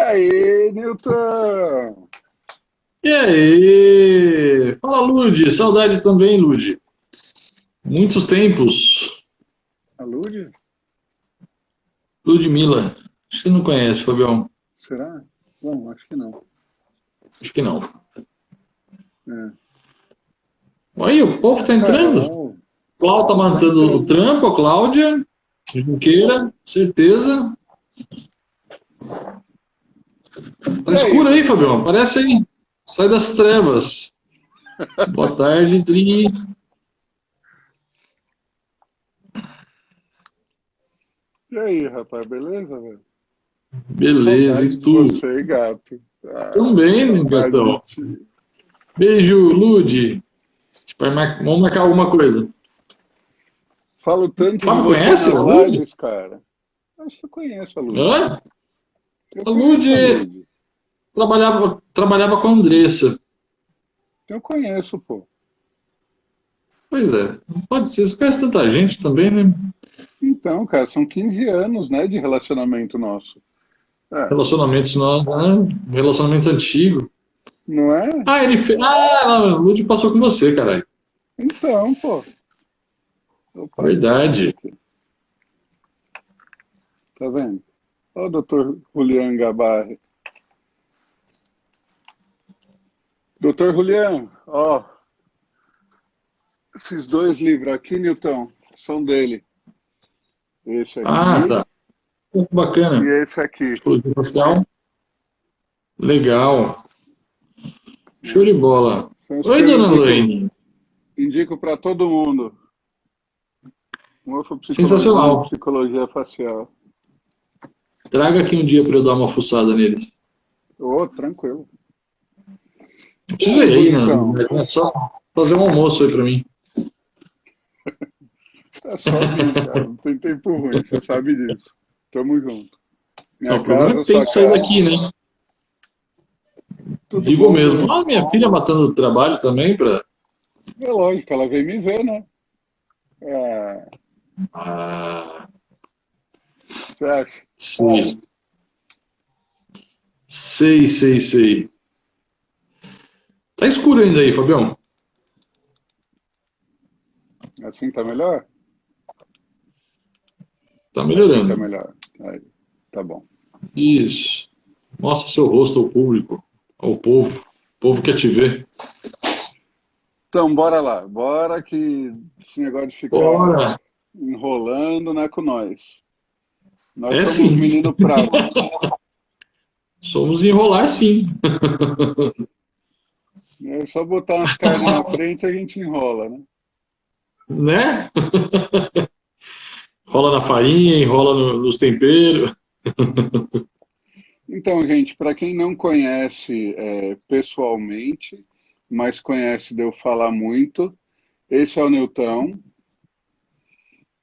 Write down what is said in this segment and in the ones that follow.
aí, Newton? E aí? Fala, Lude. Saudade também, Lude. Muitos tempos. Alude? Ludmilla. Acho que você não conhece, Fabião. Será? Bom, acho que não. Acho que não. É. Aí, o povo tá Cara, entrando. Cláudio tá tá mantendo o entrando. trampo, a Cláudia. Junqueira, certeza. Tá E aí, escuro aí, Fabião. pessoal? Aparece aí. Sai das trevas. Boa tarde, Dri. E aí, rapaz, beleza, velho? Tô Beleza, saudade e de tu? você, gato. Ah, tô Também, né, saudade de gatão? ti. Beijo, Lude. Vamos marcar alguma coisa. Falo tanto de Fábio você conhece nas a Lude? lives, cara. Acho que eu conheço a Lude. Hã? Eu A conheço a Lude Lude. trabalhava com a Andressa. Eu conheço, pô. Pois é, não pode ser. Você conhece tanta gente também, né? Então, cara, são 15 anos, né, de relacionamento nosso. É, Relacionamentos, não, né? Relacionamento antigo. não é? Ah, ele fez. Ah, o Lude passou com você, caralho. Então, pô. Opa, cadê Verdade. aqui? Tá vendo? Ó o doutor Julian Gabarri. Doutor Julian, ó, esses dois livros aqui, Newton, são dele. Esse Ah, aqui tá. Muito e bacana. esse aqui. Psicologia social. Legal. Show de bola. São os que Oi, eu dona indico, Laine. indico para todo mundo. Morfopsicologia e Sensacional. psicologia facial. Traga aqui um dia para eu dar uma fuçada neles. Ô, tranquilo. Não E precisa aí, ir aí, né? bonitão? É só fazer um almoço aí para mim. É só vir, cara. Não tem tempo ruim, você sabe disso. Tamo junto. Não, Minha o problema é casa, que tem sua que sair casa. daqui, né? Tudo Digo bom, mesmo. Ah, bonito? minha filha matando o trabalho também para. É lógico, ela veio me ver, né? É, Ah, você acha? sei. Sei. Tá escuro ainda aí, Fabião. Assim tá melhor? Tá Assim tá melhorando. melhor. Aí, tá bom. Isso. Mostra seu rosto ao público, ao povo. O povo quer te ver. Então, bora lá. Bora que esse negócio de ficar Bora. enrolando não é com nós. Nós É somos sim. menino prazo. Somos enrolar sim. É só botar umas carnes na frente e a gente enrola, né? Né? Rola na farinha, enrola nos temperos. Então, gente, para quem não conhece pessoalmente, mas conhece de eu falar muito, esse é o Newton.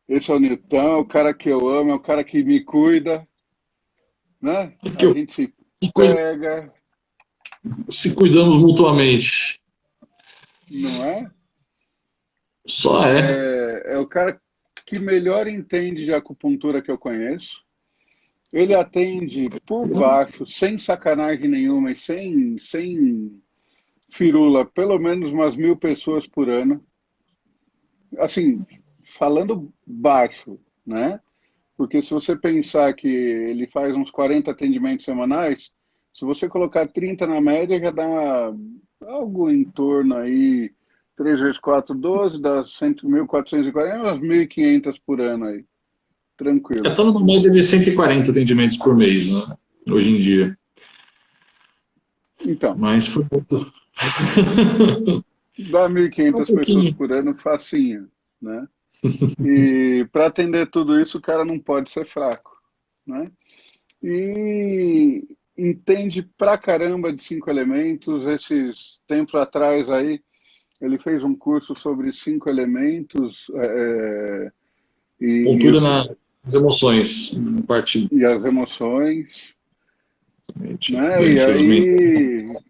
Esse é o Newton, é o cara que eu amo, é o cara que me cuida, né? Que A eu, gente se que coisa, pega, se cuidamos mutuamente. não é? Só é. É o cara que melhor entende de acupuntura que eu conheço. Ele atende por baixo, sem sacanagem nenhuma e sem firula, pelo menos umas 1.000 pessoas por ano. Assim, falando baixo, né? Porque se você pensar que ele faz uns 40 atendimentos semanais, se você colocar 30 na média, já dá algo em torno aí, 3 vezes 4, 12, dá 100.440, umas 1.500 por ano aí. Tranquilo. Está numa média de 140 atendimentos por mês, né? Hoje em dia. Então, Mas foi muito. dá mil e Um quinhentas pessoas pouquinho. por ano, facinho, né? E para atender tudo isso, o cara não pode ser fraco, né? E entende pra caramba de 5 elementos. Esses tempos atrás aí, ele fez um curso sobre 5 elementos e, Pontura nas emoções, parte e as emoções, de né? E doenças mentais. aí,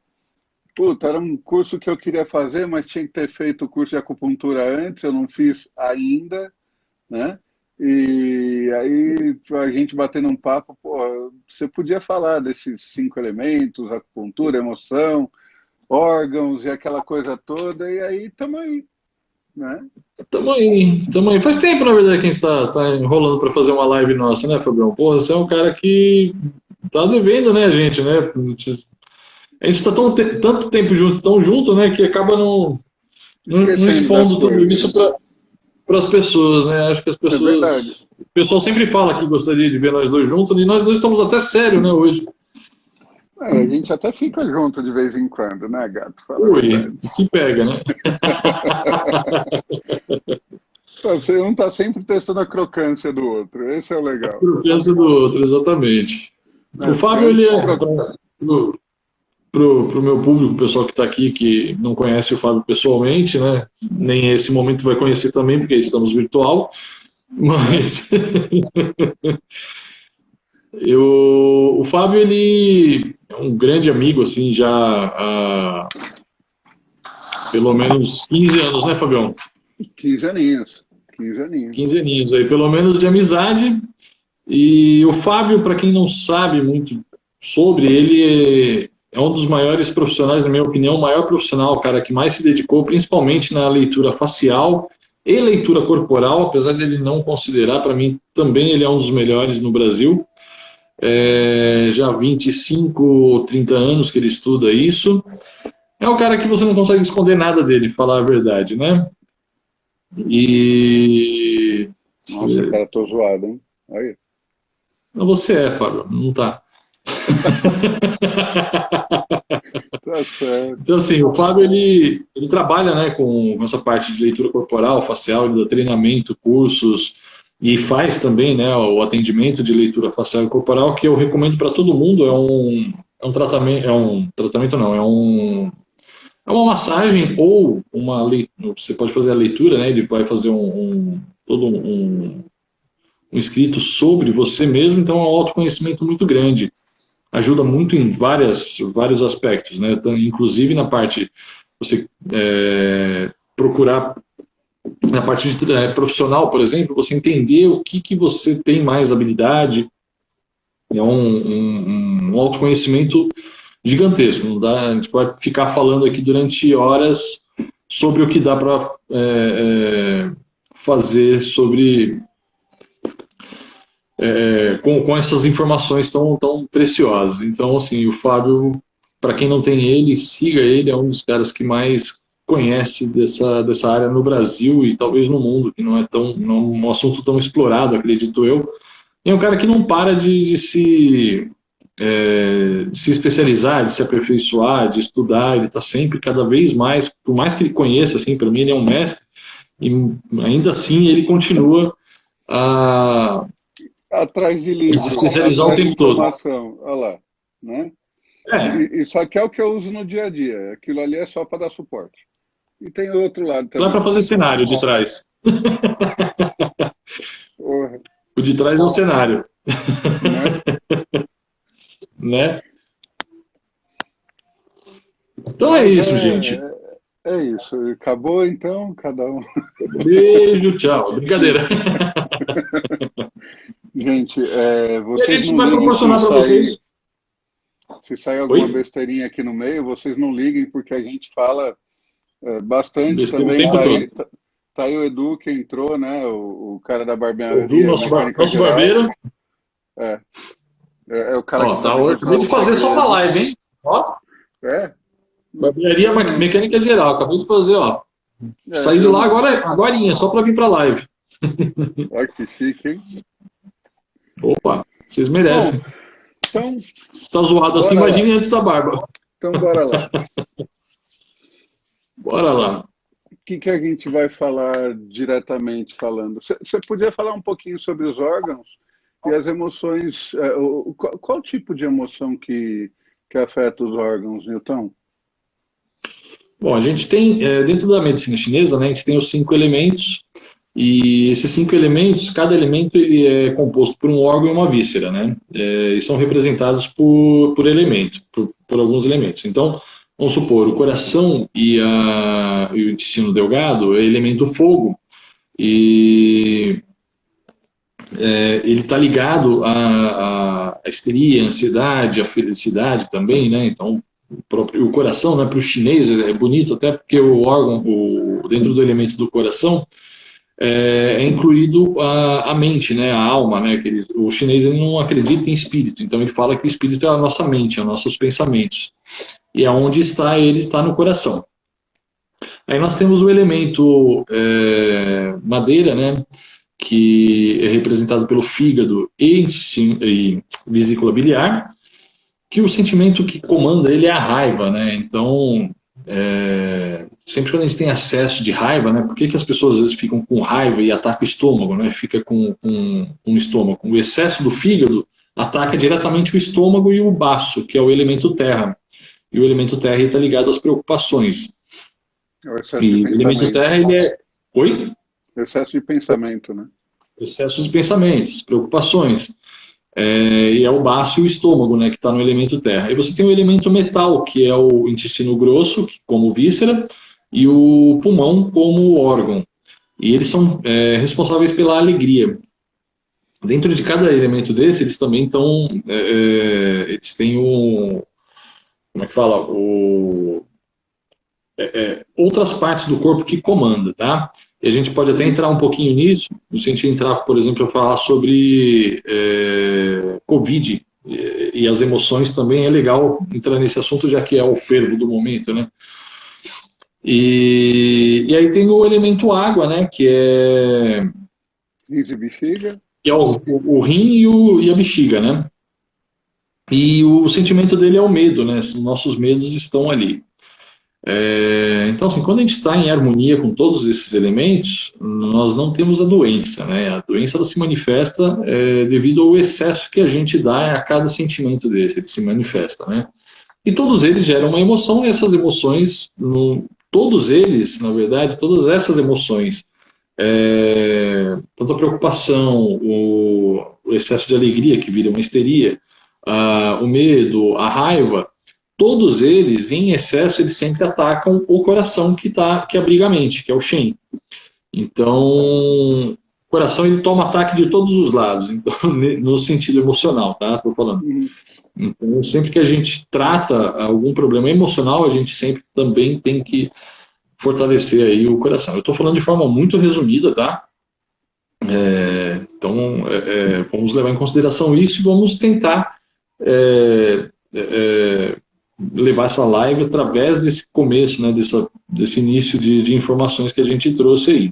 puta, era um curso que eu queria fazer, mas tinha que ter feito o curso de acupuntura antes, eu não fiz ainda, né? E aí a gente batendo um papo, pô, você podia falar desses 5 elementos, acupuntura, emoção, órgãos e aquela coisa toda, e aí também, né? Tamo aí, tamo aí. Faz tempo, na verdade, que a gente tá enrolando para fazer uma live nossa, né, Fabião? Pô, você é um cara que tá devendo, né, gente, né? A gente tá tanto tempo junto, tão junto, né, que acaba não Esquecendo das expondo tudo coisas. isso para as pessoas, né? Acho que as É verdade. pessoas. O pessoal sempre fala que gostaria de ver nós dois juntos, e nós dois estamos até sério, né, hoje. É, a gente até fica junto de vez em quando, né, gato? Fala a Ui, verdade. se pega, né? Você um tá sempre testando a crocância do outro. Esse é o A legal. crocância do outro, exatamente. O Né? Porque Fábio, ele antes, é. Pro meu público, o pessoal que está aqui, que não conhece o Fábio pessoalmente, né? Nem esse momento vai conhecer também, porque estamos virtual. Mas o Fábio, ele é um grande amigo, assim, já há pelo menos 15 anos, né, Fabião? 15 aninhos. 15 aninhos. 15 aninhos aí, pelo menos de amizade. E o Fábio, para quem não sabe muito sobre ele, é um dos maiores profissionais, na minha opinião, o maior profissional, o cara que mais se dedicou, principalmente na leitura facial e leitura corporal, apesar dele não considerar, para mim também ele é um dos melhores no Brasil. Já há 25 ou 30 anos que ele estuda isso. É um cara que você não consegue esconder nada dele, falar a verdade, né? E Nossa, cara, tô zoado, hein? Aí. você é, Fábio, não tá. Tá certo. Então, assim, o Fábio, ele trabalha, né, com essa parte de leitura corporal, facial, ele dá treinamento, cursos, e faz também, né, o atendimento de leitura facial e corporal, que eu recomendo para todo mundo. É um tratamento não, é uma massagem ou você pode fazer a leitura, né, ele vai fazer todo um escrito sobre você mesmo, então é um autoconhecimento muito grande. Ajuda muito em vários aspectos, né? Então, inclusive na parte você procurar na parte profissional, por exemplo, você entender o que você tem mais habilidade. É um autoconhecimento gigantesco. Não dá, a gente pode ficar falando aqui durante horas sobre o que dá para fazer sobre com essas informações tão preciosas. Então, assim, o Fábio, para quem não tem ele, siga ele, é um dos caras que mais conhece dessa área no Brasil e talvez no mundo, que não é um assunto tão explorado, acredito eu. E é um cara que não para de se especializar, de se aperfeiçoar, de estudar, ele está sempre cada vez mais, por mais que ele conheça, assim, para mim ele é um mestre, e ainda assim ele continua a Atrás de livro, se especializar o atrás de tempo todo. informação. Olha lá, né? É, Isso aqui é o que eu uso no dia a dia. Aquilo ali é só para dar suporte. E tem outro lado lá para também. fazer cenário de trás. Porra, O de trás é o cenário, né? né? Então é Mas isso, gente. é isso. Acabou então, cada um. Beijo, tchau. Brincadeira. Gente, E a vocês gente não vai liguem proporcionar para vocês. se sair alguma Oi? besteirinha aqui no meio, vocês não liguem, porque a gente fala bastante Besteira o também. tempo todo. Tá aí o Edu que entrou, né? O cara da O Du, barbearia mecânica nosso geral. barbeiro. É, é o cara que Ó, tá, sabe eu continuar acabei de os fazer só uma segredos. live, hein? Ó, É, barbearia mecânica geral. Acabei de fazer, ó. Saí de eu lá não. agorinha, só para vir para live. Olha que chique, hein? Opa, vocês Bom, merecem. então, Se tá zoado assim, bora lá. imagine antes da barba. Então, bora lá. Bora lá. O que a gente vai falar diretamente falando? Você podia falar um pouquinho sobre os órgãos e as emoções. Qual tipo de emoção que afeta os órgãos, Newton? Bom, a gente tem, dentro da medicina chinesa, né, a gente tem os 5 elementos, e esses 5 elementos, cada elemento ele é composto por um órgão e uma víscera, né, e são representados por elemento, por alguns elementos. Então, vamos supor, o coração e o intestino delgado é elemento fogo, e ele está ligado à histeria, à ansiedade, à felicidade também, né? Então, o coração, né, para o chinês é bonito, até porque o órgão, dentro do elemento do coração, é incluído a mente, né, a alma, né? O chinês ele não acredita em espírito, então ele fala que o espírito é a nossa mente, é os nossos pensamentos. E aonde está ele, está no coração. Aí nós temos o elemento madeira, né? Que é representado pelo fígado e vesícula biliar, que o sentimento que comanda ele é a raiva, né? Então, sempre quando a gente tem acesso de raiva, né? Por que as pessoas às vezes ficam com raiva e atacam o estômago, né? Fica com um estômago. O excesso do fígado ataca diretamente o estômago e o baço, que é o elemento terra. E o elemento terra está ligado às preocupações. É o excesso de E o elemento pensamento. terra, ele é... Oi? Excesso de pensamento, né? Excessos de pensamentos, preocupações. E é o baço e o estômago, né, que está no elemento terra. E você tem o elemento metal, que é o intestino grosso, como víscera, e o pulmão como órgão. E eles são responsáveis pela alegria. Dentro de cada elemento desse, eles também estão... eles têm o... Como é que fala? Outras partes do corpo que comanda, tá? E a gente pode até entrar um pouquinho nisso, no sentido de entrar, por exemplo, a falar sobre Covid e as emoções também. É legal entrar nesse assunto, já que é o fervo do momento, né? E aí tem o elemento água, né? Que é... Rins e bexiga. Que é o rim e a bexiga, né? E o sentimento dele é o medo, né? Nossos medos estão ali. Então, assim, quando a gente está em harmonia com todos esses elementos, nós não temos a doença, né? A doença ela se manifesta devido ao excesso que a gente dá a cada sentimento desse, ele se manifesta, né? E todos eles geram uma emoção, e essas emoções, todos eles, na verdade, todas essas emoções, tanto a preocupação, o excesso de alegria, que vira uma histeria, o medo, a raiva, todos eles, em excesso, eles sempre atacam o coração que abriga a mente, que é o Shen. Então, o coração ele toma ataque de todos os lados, então, no sentido emocional, tá? Estou falando. Então, sempre que a gente trata algum problema emocional, a gente sempre também tem que fortalecer aí o coração. Eu estou falando de forma muito resumida, tá? Então, vamos levar em consideração isso e vamos tentar levar essa live através desse começo, né, desse início de informações que a gente trouxe aí.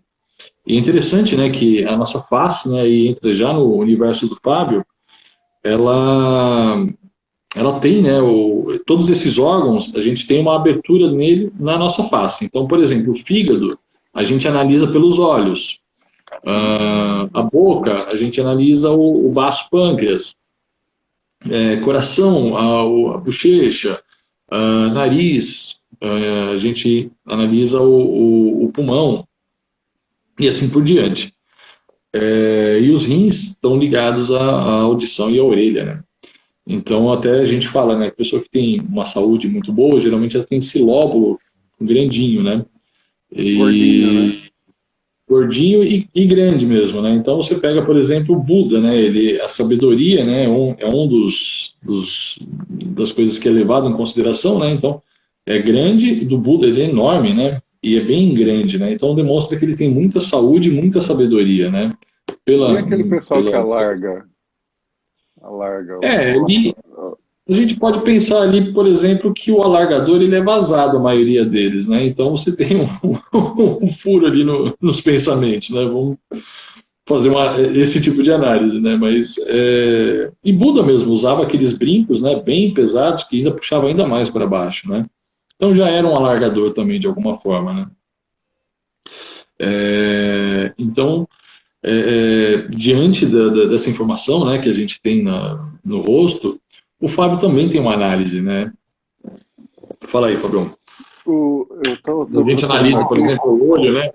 E é interessante, né, que a nossa face, né, e entra já no universo do Fábio, ela tem, né, todos esses órgãos, a gente tem uma abertura nele na nossa face. Então, por exemplo, o fígado, a gente analisa pelos olhos. A boca, a gente analisa o baço pâncreas. Coração, a bochecha, nariz, a gente analisa o pulmão e assim por diante. E os rins estão ligados à audição e à orelha, né? Então até a gente fala, né, que a pessoa que tem uma saúde muito boa, geralmente ela tem esse lóbulo grandinho, né? Gordinho, né? Gordinho e grande mesmo, né? Então você pega, por exemplo, o Buda, né? A sabedoria, né? É um das coisas que é levado em consideração, né? Então é grande, do Buda ele é enorme, né? E é bem grande, né? Então demonstra que ele tem muita saúde, muita sabedoria, né? E aquele pessoal que alarga a gente pode pensar ali, por exemplo, que o alargador ele é vazado, a maioria deles, né? Então você tem um furo ali nos pensamentos, né? Vamos fazer esse tipo de análise, né? Mas e Buda mesmo usava aqueles brincos, né? Bem pesados que ainda puxava ainda mais para baixo, né? Então já era um alargador também de alguma forma, né? Então diante dessa informação, né, que a gente tem no rosto, o Fábio também tem uma análise, né? Fala aí, Fabião. A gente analisa, por exemplo, o olho, né?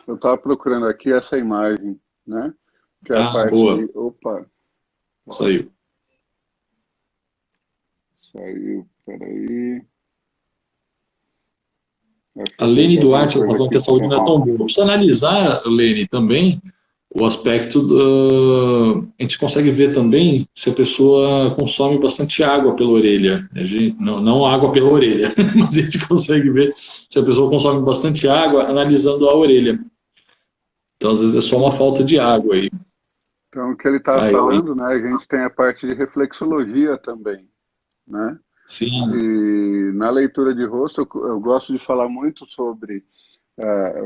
Eu estava procurando aqui essa imagem, né? Que é a parte boa. de... Opa! Saiu, peraí. A Lene Duarte falou que a saúde não é tão boa. Precisa analisar, Lene, também o aspecto a gente consegue ver também se a pessoa consome bastante água pela orelha. Não água pela orelha, mas a gente consegue ver se a pessoa consome bastante água analisando a orelha. Então, às vezes, é só uma falta de água aí. Então, o que ele estava falando, né, a gente tem a parte de reflexologia também, né? Sim. E na leitura de rosto, eu gosto de falar muito sobre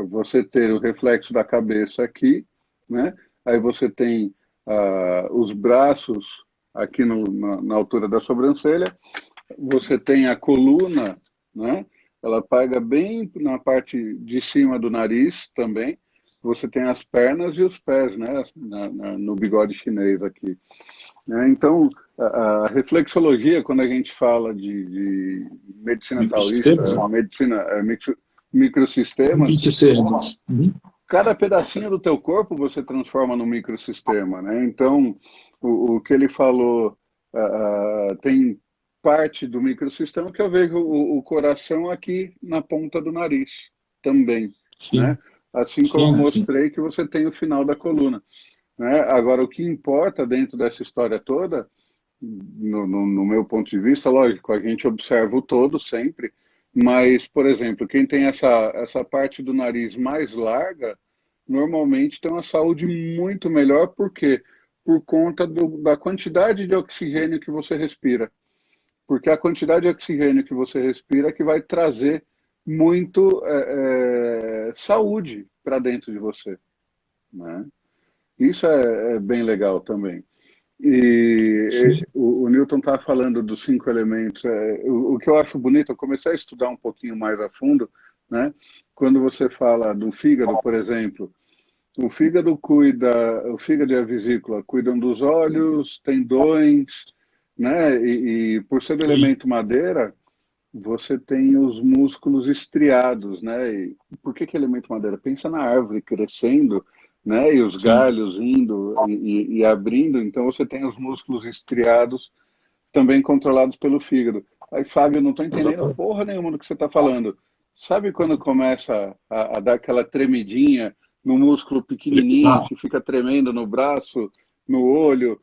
você ter o reflexo da cabeça aqui, né? Aí você tem os braços aqui na altura da sobrancelha, você tem a coluna, né? Ela pega bem na parte de cima do nariz também. Você tem as pernas e os pés, né? No bigode chinês aqui. Né? Então, a reflexologia, quando a gente fala de medicina taoísta, microsistemas, Microsistemas. cada pedacinho do teu corpo você transforma num microsistema, né? Então, o que ele falou, tem parte do microsistema que eu vejo o coração aqui na ponta do nariz também, Sim. né? Assim como eu mostrei que você tem o final da coluna. Né? Agora, o que importa dentro dessa história toda, no meu ponto de vista, lógico, a gente observa o todo sempre, mas, por exemplo, quem tem essa parte do nariz mais larga, normalmente tem uma saúde muito melhor, por quê? Por conta da quantidade de oxigênio que você respira. Porque a quantidade de oxigênio que você respira é que vai trazer muito saúde para dentro de você, né? Isso é bem legal também. E o Newton está falando dos 5 elementos. O que eu acho bonito, eu comecei a estudar um pouquinho mais a fundo, né? Quando você fala do fígado, por exemplo, o fígado e a vesícula cuidam dos olhos, tendões, né? E por ser do elemento madeira, você tem os músculos estriados, né? E por que elemento madeira? Pensa na árvore crescendo, né? E os galhos indo e abrindo, então você tem os músculos estriados também controlados pelo fígado. Aí, Fábio, eu não estou entendendo porra nenhuma do que você está falando. Sabe quando começa a dar aquela tremidinha no músculo pequenininho, que fica tremendo no braço, no olho?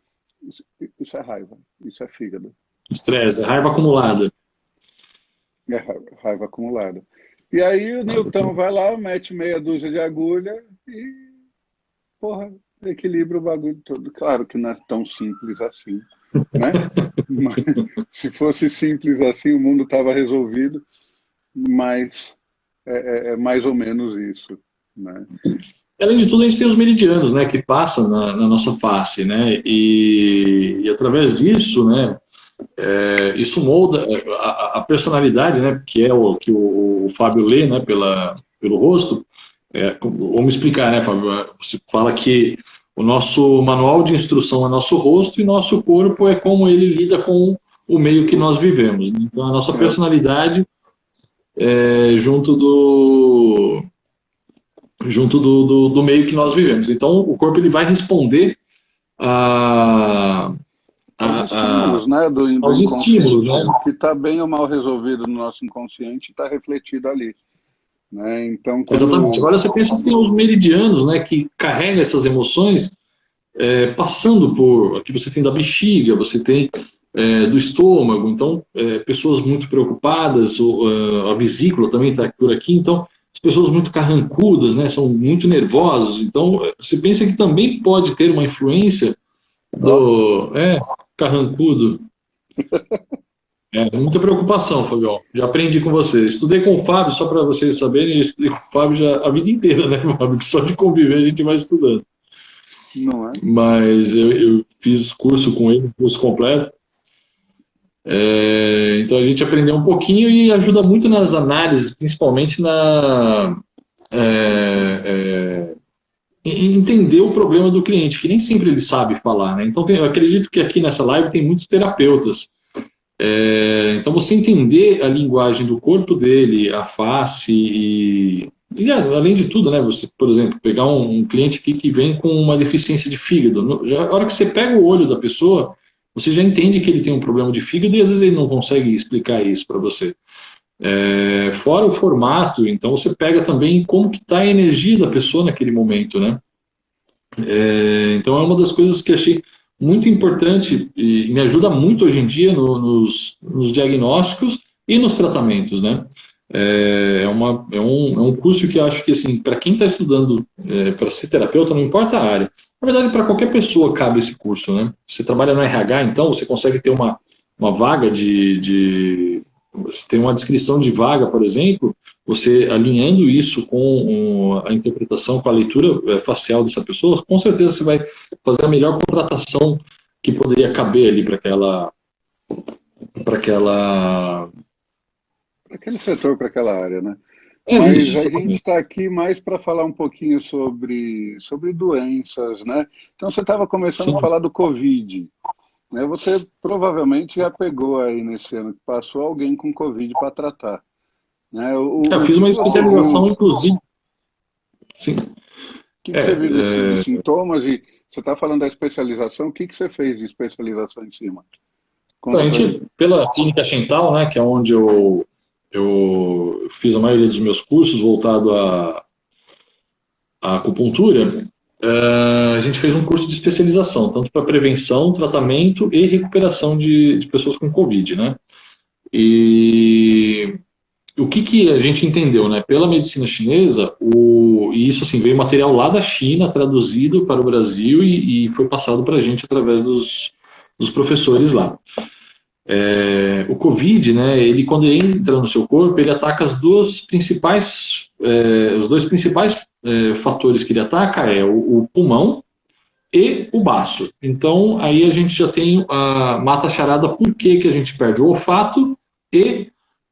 Isso é raiva, isso é fígado. Estresse, raiva acumulada. É raiva acumulada. E aí o Newton vai lá, mete meia dúzia de agulha e, porra, equilibra o bagulho todo. Claro que não é tão simples assim, né? Mas, se fosse simples assim, o mundo estava resolvido, mas é mais ou menos isso, né? Além de tudo, a gente tem os meridianos, né, que passam na nossa face, né, e através disso, né, isso molda a personalidade, né, que é o que o Fábio lê, né, pelo rosto. Vamos explicar, né, Fábio? Você fala que o nosso manual de instrução é nosso rosto e nosso corpo é como ele lida com o meio que nós vivemos. Então, a nossa personalidade é junto do meio que nós vivemos. Então, o corpo ele vai responder estímulos, né, aos estímulos, né? O que está bem ou mal resolvido no nosso inconsciente está refletido ali. Né? Então, Exatamente. Agora você pensa que tem os meridianos, né, que carregam essas emoções, passando por... Aqui você tem da bexiga, você tem do estômago, então pessoas muito preocupadas, a vesícula também está por aqui, então as pessoas muito carrancudas, né, são muito nervosas, então você pensa que também pode ter uma influência do carrancudo. Muita preocupação, Fabião. Já aprendi com você. Estudei com o Fábio, só para vocês saberem, eu estudei com o Fábio já a vida inteira, né, Fábio? Que só de conviver a gente vai estudando. Não é? Mas eu fiz curso com ele, curso completo. Então a gente aprendeu um pouquinho e ajuda muito nas análises, principalmente em entender o problema do cliente, que nem sempre ele sabe falar, né? Então eu acredito que aqui nessa live tem muitos terapeutas. Então você entender a linguagem do corpo dele, a face e além de tudo, né? Você, por exemplo, pegar um cliente aqui que vem com uma deficiência de fígado, a hora que você pega o olho da pessoa, você já entende que ele tem um problema de fígado e às vezes ele não consegue explicar isso para você. Fora o formato, então você pega também como que está a energia da pessoa naquele momento, né? Então é uma das coisas que achei muito importante e me ajuda muito hoje em dia nos diagnósticos e nos tratamentos, né? É um curso que eu acho que, assim, para quem está estudando para ser terapeuta, não importa a área. Na verdade, para qualquer pessoa cabe esse curso, né? Você trabalha no RH, então você consegue ter uma vaga você tem uma descrição de vaga, por exemplo, você alinhando isso com a interpretação, com a leitura facial dessa pessoa, com certeza você vai fazer a melhor contratação que poderia caber ali para Aquele setor, para aquela área, né? isso, Mas a gente exatamente. está aqui mais para falar um pouquinho sobre doenças, né? Então você estava começando Sim. a falar do Covid, né? Você provavelmente já pegou aí nesse ano que passou alguém com Covid para tratar, né? Eu O fiz que uma que você viu, especialização, o inclusive. Sim. que É, que você viu de é, sintomas e você está falando da especialização, o que que você fez de especialização em cima? a Conta para mim. gente, pela clínica Xental, né, que é onde eu fiz a maioria dos meus cursos voltado à acupuntura, a gente fez um curso de especialização, tanto para prevenção, tratamento e recuperação de pessoas com Covid, né? E o que a gente entendeu, né? Pela medicina chinesa, e isso assim, veio material lá da China, traduzido para o Brasil e foi passado para a gente através dos professores lá. O Covid, né, ele quando ele entra no seu corpo, ele ataca os dois principais fatores que ele ataca é o pulmão e o baço. Então, aí a gente já tem a mata charada por que a gente perde o olfato e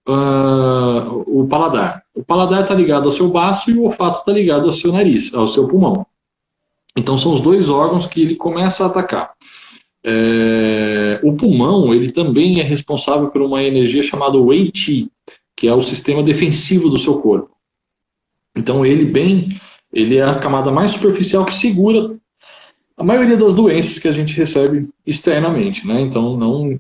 o paladar. O paladar está ligado ao seu baço e o olfato está ligado ao seu nariz, ao seu pulmão. Então, são os dois órgãos que ele começa a atacar. O pulmão ele também é responsável por uma energia chamada Wei Qi, que é o sistema defensivo do seu corpo. Então ele é a camada mais superficial que segura a maioria das doenças que a gente recebe externamente, né? Então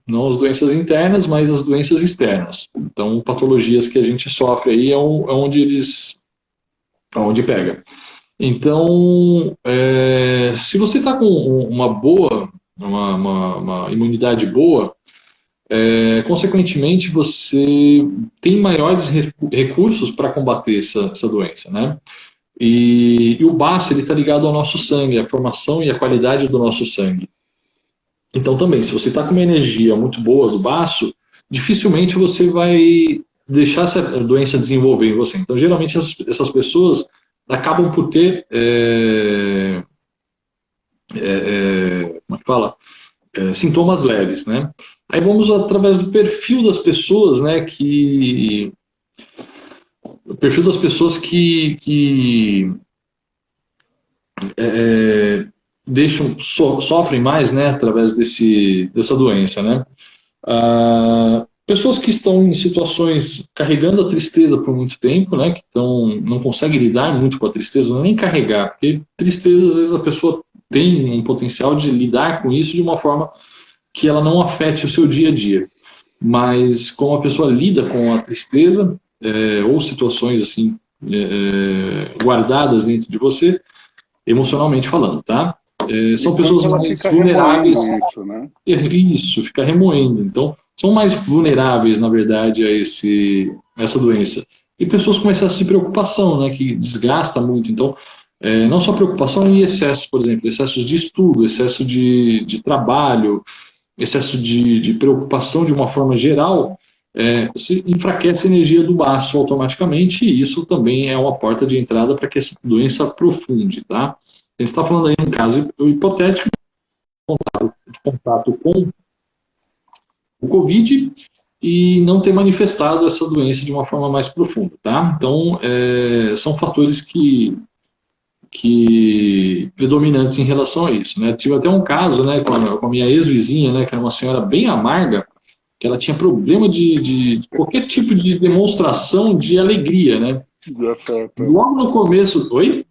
não as doenças internas, mas as doenças externas. Então patologias que a gente sofre aí é onde pega. Então se você está com uma imunidade boa, consequentemente, você tem maiores recursos para combater essa doença, né? E o baço ele está ligado ao nosso sangue, à formação e à qualidade do nosso sangue. Então, também, se você está com uma energia muito boa do baço, dificilmente você vai deixar essa doença desenvolver em você. Então, geralmente, essas pessoas acabam por ter como é que fala? Sintomas leves, né? Aí vamos através do perfil das pessoas, né? O perfil das pessoas que sofrem mais, né? Através dessa doença, né? Pessoas que estão em situações carregando a tristeza por muito tempo, né? Que não conseguem lidar muito com a tristeza, não é nem carregar, porque tristeza às vezes a pessoa tem um potencial de lidar com isso de uma forma que ela não afete o seu dia a dia. Mas como a pessoa lida com a tristeza ou situações assim guardadas dentro de você, emocionalmente falando, tá? E São quanto pessoas ela mais fica vulneráveis. remoendo isso, né? Isso, fica remoendo. Então, são mais vulneráveis, na verdade, essa doença. E pessoas com excesso de preocupação, né, que desgasta muito. Então, não só preocupação e excessos, por exemplo, excessos de estudo, excesso de trabalho, excesso de preocupação de uma forma geral, se enfraquece a energia do baço automaticamente, e isso também é uma porta de entrada para que essa doença aprofunde, tá? A gente está falando aí um caso hipotético de contato com o Covid e não ter manifestado essa doença de uma forma mais profunda, tá? Então, são fatores que predominantes em relação a isso, né? Tive até um caso, né, com a minha ex-vizinha, né, que era uma senhora bem amarga, que ela tinha problema de qualquer tipo de demonstração de alegria, né? De afeto. Logo no começo, oi?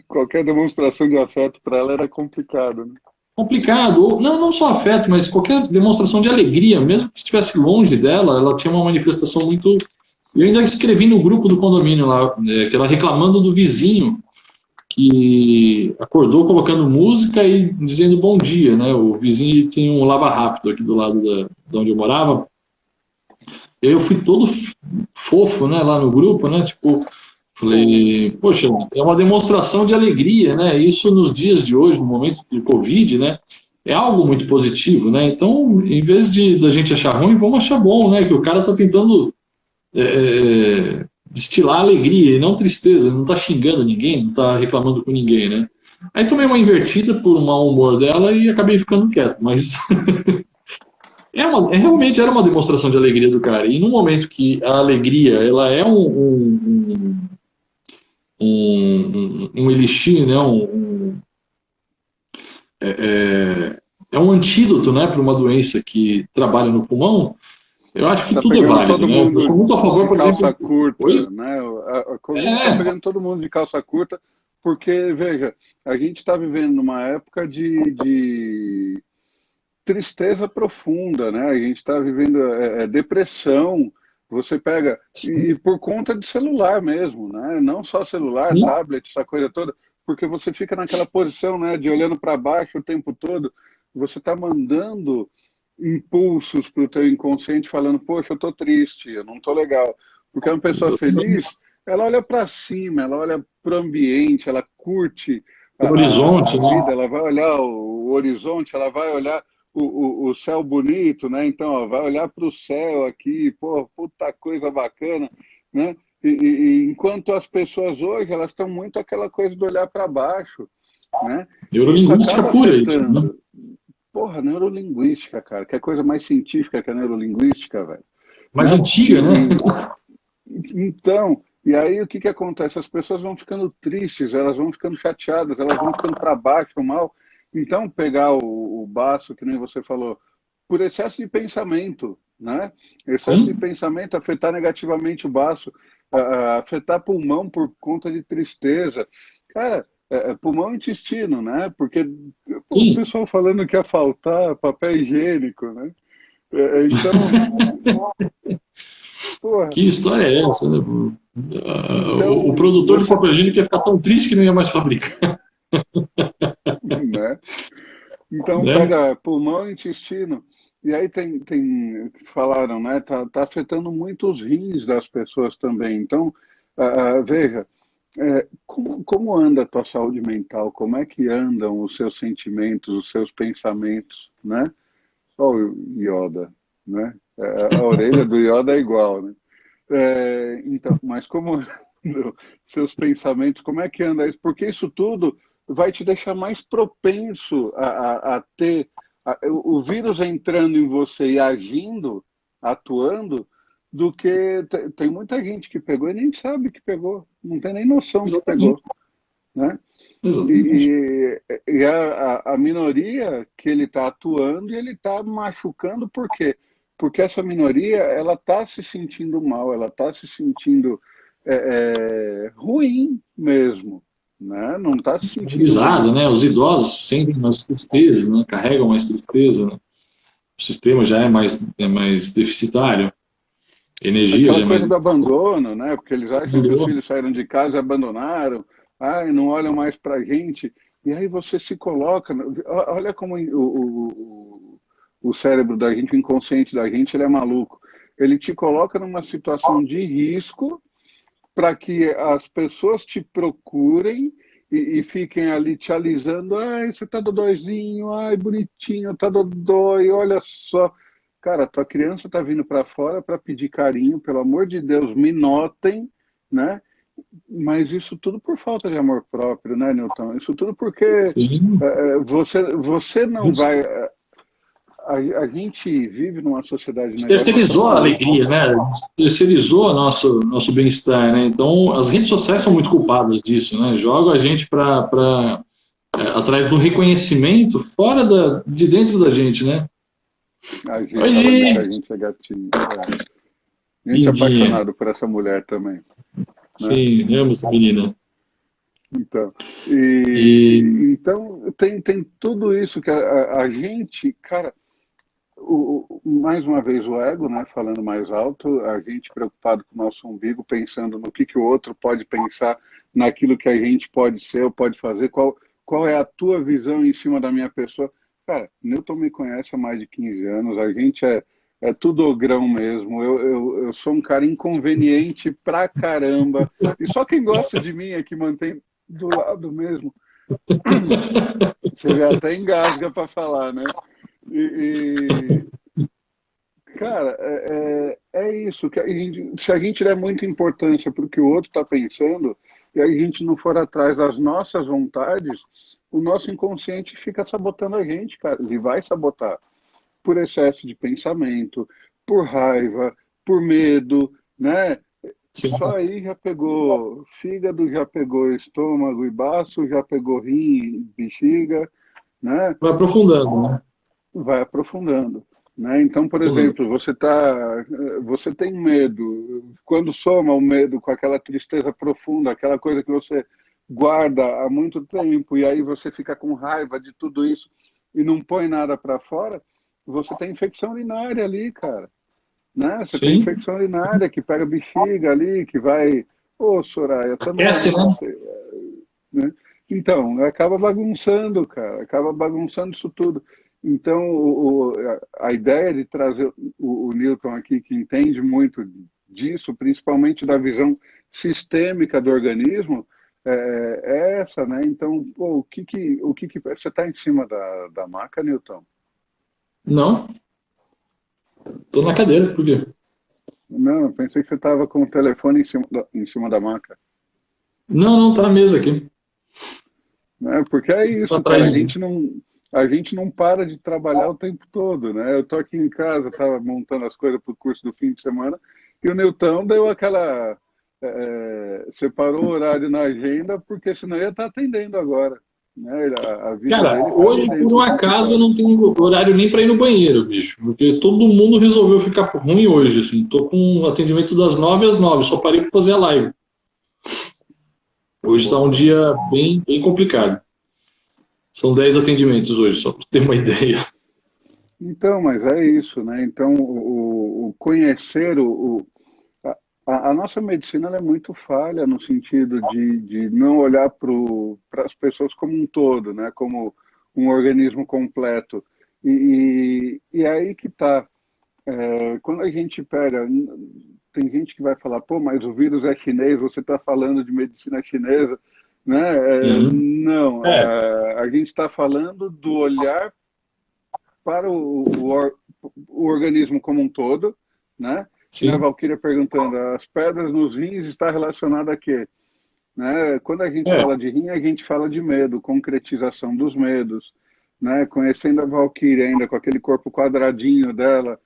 Qualquer demonstração de afeto para ela era complicado, né? Complicado, ou não só afeto, mas qualquer demonstração de alegria, mesmo que estivesse longe dela, ela tinha uma manifestação muito. Eu ainda escrevi no grupo do condomínio lá, que ela reclamando do vizinho, que acordou colocando música e dizendo bom dia, né? O vizinho tem um lava rápido aqui do lado de onde eu morava. E aí eu fui todo fofo, né, lá no grupo, né? Tipo, falei, poxa, é uma demonstração de alegria, né? Isso nos dias de hoje, no momento de Covid, né? É algo muito positivo, né? Então, em vez da gente achar ruim, vamos achar bom, né? Que o cara tá tentando destilar alegria e não tristeza, não tá xingando ninguém, não tá reclamando com ninguém, né? Aí tomei uma invertida por um mau humor dela e acabei ficando quieto, mas realmente era uma demonstração de alegria do cara. E no momento que a alegria ela é um elixir, né? É um antídoto, né, para uma doença que trabalha no pulmão. Eu acho que Tá tudo é pegando válido, todo né? Eu sou mundo muito a favor, de por calça exemplo. curta, Oi? né? A Covid está É, pegando todo mundo de calça curta, porque, veja, a gente está vivendo numa época de tristeza profunda, né? A gente está vivendo depressão. Você pega, e por conta de celular mesmo, né? Não só celular, sim, tablet, essa coisa toda, porque você fica naquela posição, né, de olhando para baixo o tempo todo, você está mandando impulsos para o teu inconsciente falando, poxa, eu estou triste, eu não estou legal. Porque uma pessoa exatamente. feliz, ela olha para cima, ela olha para o ambiente, ela curte O horizonte, a né? vida, ela vai olhar o horizonte, ela vai olhar o céu bonito, né? Então, ó, vai olhar para o céu aqui, pô, puta coisa bacana, né? Enquanto as pessoas hoje, elas estão muito aquela coisa de olhar para baixo, né? E isso Neurolinguística acaba pura, isso, né? afetando. Porra, neurolinguística, cara, que é coisa mais científica que a neurolinguística, velho, Mais né? antiga, né? Então, e aí o que que acontece? As pessoas vão ficando tristes, elas vão ficando chateadas, elas vão ficando para baixo, mal. Então, pegar o baço, que nem você falou, por excesso de pensamento, né? Excesso de Sim, pensamento afetar negativamente o baço, afetar pulmão por conta de tristeza. Cara, pulmão e intestino, né? Porque o sim. pessoal falando que ia faltar papel higiênico, né? Então, porra, Que história é essa, né? O então produtor de você, papel higiênico ia ficar tão triste que não ia mais fabricar, né? Então né? pega pulmão e intestino. E aí falaram, né? Tá afetando muito os rins das pessoas também. Então, veja, como anda a tua saúde mental? Como é que andam os seus sentimentos, os seus pensamentos, né? Olha o Yoda, né? A orelha do Yoda é igual, né? Então, mas como seus pensamentos, como é que anda isso? Porque isso tudo vai te deixar mais propenso a ter o vírus entrando em você e agindo, atuando, do que tem muita gente que pegou e nem sabe que pegou, não tem nem noção que pegou, Exatamente, né? exatamente. E a minoria que ele está atuando e ele está machucando, por quê? Porque essa minoria, ela está se sentindo mal, ela está se sentindo ruim mesmo, né? Não está se sentindo Fragilizado, bem. né? Os idosos sentem mais tristeza, né? Carregam mais tristeza, né? O sistema já é mais deficitário, a energia Aquela já é mais coisa do deficitária. abandono, né? Porque eles acham que os filhos saíram de casa e abandonaram, ai, não olham mais para a gente. E aí você se coloca. Olha como o cérebro da gente, o inconsciente da gente, ele é maluco. Ele te coloca numa situação de risco para que as pessoas te procurem e fiquem ali te alisando. Ai, você tá dodóizinho, ai, bonitinho, tá dodói, olha só. Cara, tua criança tá vindo para fora para pedir carinho, pelo amor de Deus, me notem, né? Mas isso tudo por falta de amor próprio, né, Newton? Isso tudo porque Sim, você não vai. A gente vive numa sociedade de negócio tão terceirizou a maluca. alegria, né? Terceirizou nosso bem-estar, né? Então, as redes sociais são muito culpadas disso, né? Jogam a gente para atrás do reconhecimento fora de dentro da gente, né? A gente falando que a Hoje, gente é gatinho. A gente é lindinha, apaixonado por essa mulher também, né? sim, amo essa menina. Então, E então tem tudo isso que a gente, cara, mais uma vez o ego, né, falando mais alto, a gente preocupado com o nosso umbigo, pensando no que o outro pode pensar naquilo que a gente pode ser ou pode fazer, qual é a tua visão em cima da minha pessoa. Cara, Newton me conhece há mais de 15 anos, a gente é tudo ogrão mesmo, eu sou um cara inconveniente pra caramba, e só quem gosta de mim é que mantém do lado mesmo. Você já até engasga para falar, né? Cara, é isso. Que se a gente der muita importância para o que o outro está pensando e a gente não for atrás das nossas vontades, o nosso inconsciente fica sabotando a gente, cara. Ele vai sabotar por excesso de pensamento, por raiva, por medo, né? Sim. Só aí já pegou fígado, já pegou estômago e baço, já pegou rim, bexiga, né? Vai aprofundando, né? Vai aprofundando, né? Então, por exemplo, você tem medo. Quando soma o medo com aquela tristeza profunda, aquela coisa que você guarda há muito tempo, e aí você fica com raiva de tudo isso e não põe nada para fora, você tem infecção urinária ali, cara. Né? Você Sim. tem infecção urinária que pega bexiga ali, que vai... Ô, Soraya, também... Aquece, né? Então, acaba bagunçando, cara. Acaba bagunçando isso tudo. Então, a ideia de trazer o Newton aqui, que entende muito disso, principalmente da visão sistêmica do organismo, é essa, né? Então, pô, o que você está em cima da maca, Newton? Não. Tô na cadeira, por quê? Não, eu pensei que você estava com o telefone em cima da maca. Não, tá na mesa aqui. Porque é isso, cara. A gente não para de trabalhar o tempo todo, né? Eu tô aqui em casa, estava montando as coisas para o curso do fim de semana, e o Newton deu aquela... separou o horário na agenda, porque senão ia estar atendendo agora. Né? A vida Cara, dele hoje, por um acaso, eu não tenho horário nem para ir no banheiro, bicho. Porque todo mundo resolveu ficar ruim hoje, assim. Tô com um atendimento das 9 às 9, só parei para fazer a live. Hoje está um dia bem complicado. São 10 atendimentos hoje, só para ter uma ideia. Então, mas é isso, né? Então, o conhecer a nossa medicina ela é muito falha no sentido de não olhar para as pessoas como um todo, né? Como um organismo completo. E aí que está. Quando a gente pega... Tem gente que vai falar, pô, mas o vírus é chinês, você está falando de medicina chinesa, né? Não, a gente está falando do olhar para o organismo como um todo, né? Sim. A Valquíria perguntando, as pedras nos rins está relacionada a quê? Né? Quando a gente fala de rim, a gente fala de medo, concretização dos medos, né? Conhecendo a Valquíria ainda com aquele corpo quadradinho dela.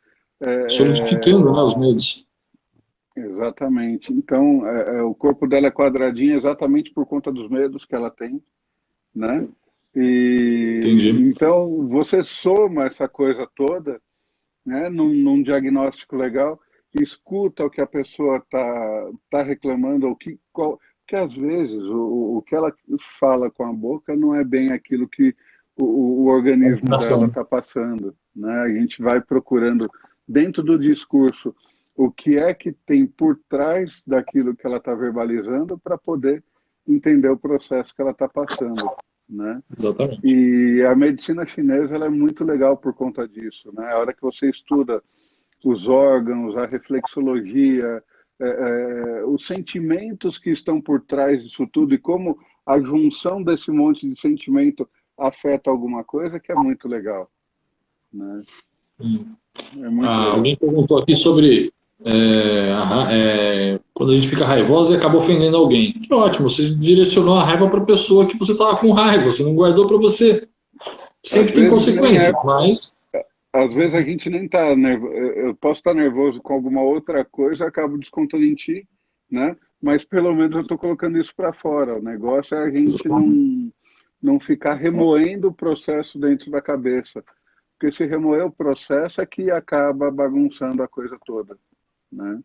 Solidificando, né, os medos. Exatamente. Então, o corpo dela é quadradinho exatamente por conta dos medos que ela tem, né? Entendi. Então, você soma essa coisa toda, né, num diagnóstico legal, escuta o que a pessoa tá reclamando, que às vezes o que ela fala com a boca não é bem aquilo que o organismo dela está passando, né? A gente vai procurando dentro do discurso o que é que tem por trás daquilo que ela está verbalizando para poder entender o processo que ela está passando, né? Exatamente. E a medicina chinesa ela é muito legal por conta disso, né? A hora que você estuda os órgãos, a reflexologia, os sentimentos que estão por trás disso tudo e como a junção desse monte de sentimento afeta alguma coisa, que é muito legal, né? É muito legal. Alguém perguntou aqui sobre quando a gente fica raivoso e acaba ofendendo alguém. Que ótimo, você direcionou a raiva para a pessoa que você estava com raiva, você não guardou para você. Sempre tem consequência, mas... Às vezes a gente nem está nervoso, eu posso estar nervoso com alguma outra coisa, acabo descontando em ti, né? Mas pelo menos eu estou colocando isso para fora. O negócio é a gente não ficar remoendo o processo dentro da cabeça. Porque se remoer o processo é que acaba bagunçando a coisa toda, né?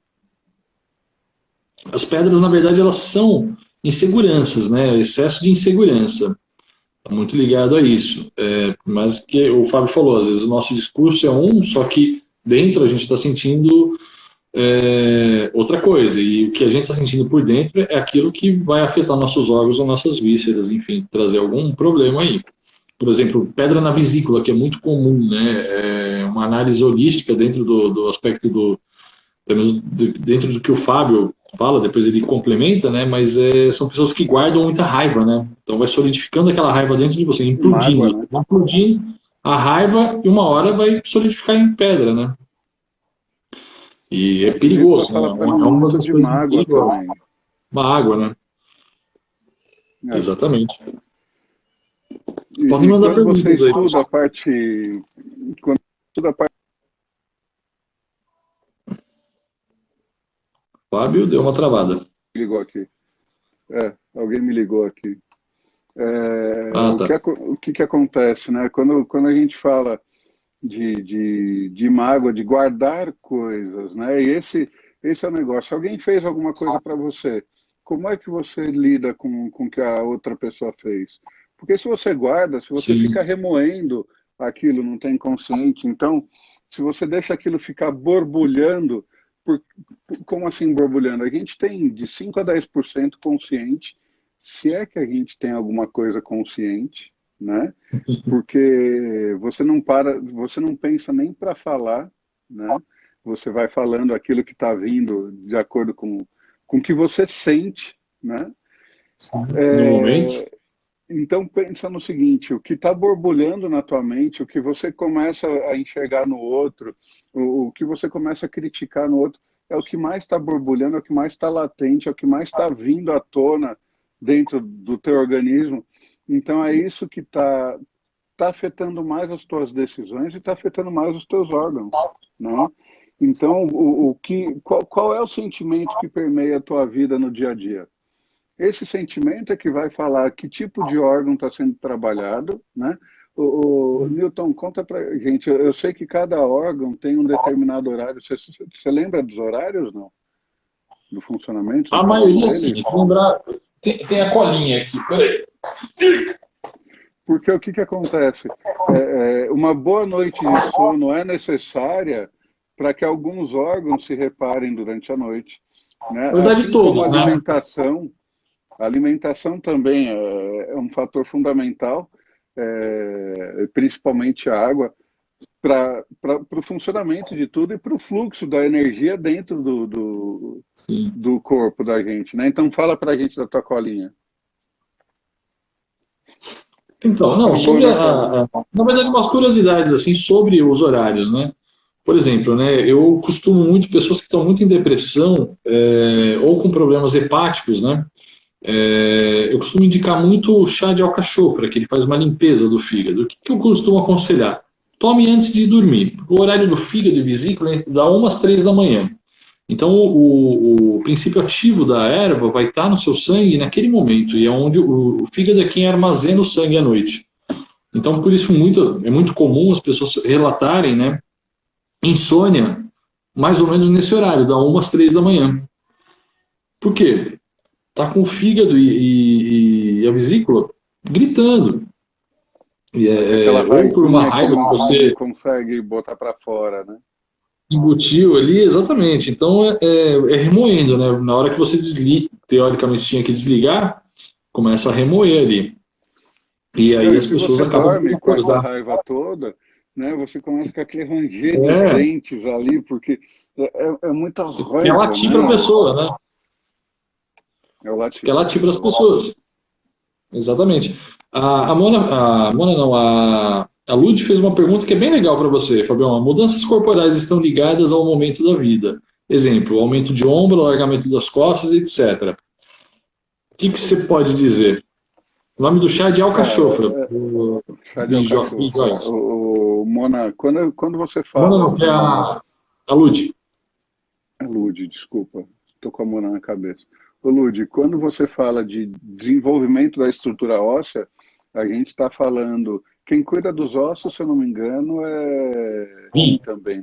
As pedras, na verdade, elas são inseguranças, né? Excesso de insegurança. Está muito ligado a isso. Mas que o Fábio falou, às vezes o nosso discurso é só que dentro a gente está sentindo outra coisa. E o que a gente está sentindo por dentro é aquilo que vai afetar nossos órgãos ou nossas vísceras, enfim, trazer algum problema aí. Por exemplo, pedra na vesícula, que é muito comum, né? Uma análise holística dentro do aspecto dentro do que o Fábio fala, depois ele complementa, né? Mas são pessoas que guardam muita raiva, né? Então vai solidificando aquela raiva dentro de você, Mágoa, implodindo, né? vai implodindo a raiva e uma hora vai solidificar em pedra, né? E é Às vezes vai perigoso, né? falar para mim É uma muito das de coisas mágoa perigosas. também. Uma água, né? É. Exatamente. Podem E mandar quando você perguntas aí, estuda a pessoal. parte, quando estuda a parte, Fábio deu uma travada. ligou aqui. Alguém me ligou aqui. Ah, tá. O que que acontece, né? Quando a gente fala de mágoa, de guardar coisas, né? E esse é o negócio. Se alguém fez alguma coisa para você, como é que você lida com o que a outra pessoa fez? Porque se você guarda, se você fica Sim. remoendo aquilo, não tem consciente, então, se você deixa aquilo ficar borbulhando, por, como assim borbulhando? A gente tem de 5 a 10% consciente, se é que a gente tem alguma coisa consciente, né? Porque você não para, você não pensa nem para falar, né? Você vai falando aquilo que está vindo de acordo com o que você sente, né? Sim. No momento. Então pensa no seguinte, o que está borbulhando na tua mente, o que você começa a enxergar no outro, o que você começa a criticar no outro, é o que mais está borbulhando, é o que mais está latente, é o que mais está vindo à tona dentro do teu organismo. Então é isso que está afetando mais as tuas decisões e está afetando mais os teus órgãos, né? Então, qual é o sentimento que permeia a tua vida no dia a dia? Esse sentimento é que vai falar que tipo de órgão está sendo trabalhado, né? Newton, conta pra gente, eu sei que cada órgão tem um determinado horário, você lembra dos horários, não? Do funcionamento de A cada um maioria, sim. deles? Tem que lembrar. Tem a colinha aqui. Peraí. Porque o que que acontece? Uma boa noite de sono é necessária para que alguns órgãos se reparem durante a noite, né? Na verdade, Assim como todos, né? a alimentação também é um fator fundamental, principalmente a água, para o funcionamento de tudo e para o fluxo da energia dentro Sim. do corpo da gente, né? Então fala para a gente da tua colinha. Então, não, Ligou, sobre né, Fábio? na verdade, umas curiosidades, assim, sobre os horários, né? Por exemplo, né, eu costumo muito, pessoas que estão muito em depressão, ou com problemas hepáticos, né? Eu costumo indicar muito o chá de alcachofra, que ele faz uma limpeza do fígado. O que que eu costumo aconselhar? Tome antes de dormir. O horário do fígado e vesícula é da 1 às 3 da manhã. Então, o princípio ativo da erva vai estar no seu sangue naquele momento, e é onde o fígado é quem armazena o sangue à noite. Então, por isso, é muito comum as pessoas relatarem, né, insônia mais ou menos nesse horário, da 1 às 3 da manhã. Por quê? Tá com o fígado e a vesícula gritando. Aquela Ou por uma raivinha que raiva que não você consegue botar para fora, né? embutiu ali, exatamente. Então é remoendo, né? Na hora que você desliga, teoricamente tinha que desligar, começa a remoer ali. E Não, aí e as se pessoas você acabam por dorme com essa acordar. raiva toda, né, você começa com aquele ranger nos É, dentes ali, porque é muita você quer raiva, latir para a né? pessoa, né? É o Você quer latir. latir para as pessoas. Exatamente. A Mona não, a Lud fez uma pergunta que é bem legal para você, Fabião. Mudanças corporais estão ligadas ao momento da vida. Exemplo, aumento de ombro, alargamento das costas, etc. O que que você pode dizer? O nome do chá é de Cara, alcachofra. O chá de alcachofra. Joyce. Mona, quando você Mona fala não, é de a Lud. Lud, desculpa, estou com a Mona na cabeça. Ô, Lud, quando você fala de desenvolvimento da estrutura óssea, a gente está falando, quem cuida dos ossos, se eu não me engano, é rim Rim, também,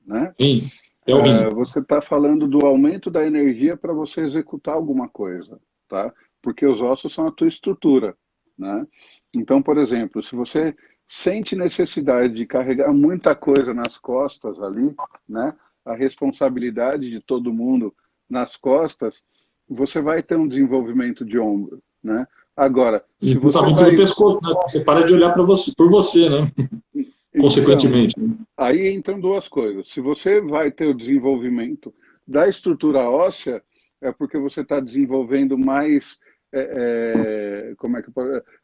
né? rim. É o rim. Você está falando do aumento da energia para você executar alguma coisa, tá? Porque os ossos são a tua estrutura, né? Então, por exemplo, se você sente necessidade de carregar muita coisa nas costas ali, né? a responsabilidade de todo mundo nas costas, você vai ter um desenvolvimento de ombro, né? Agora, se você Justamente vai... do pescoço, né? Você para de olhar para você, por você, né? Então, Consequentemente. aí entram duas coisas. Se você vai ter o desenvolvimento da estrutura óssea, é porque você está desenvolvendo mais. Como é que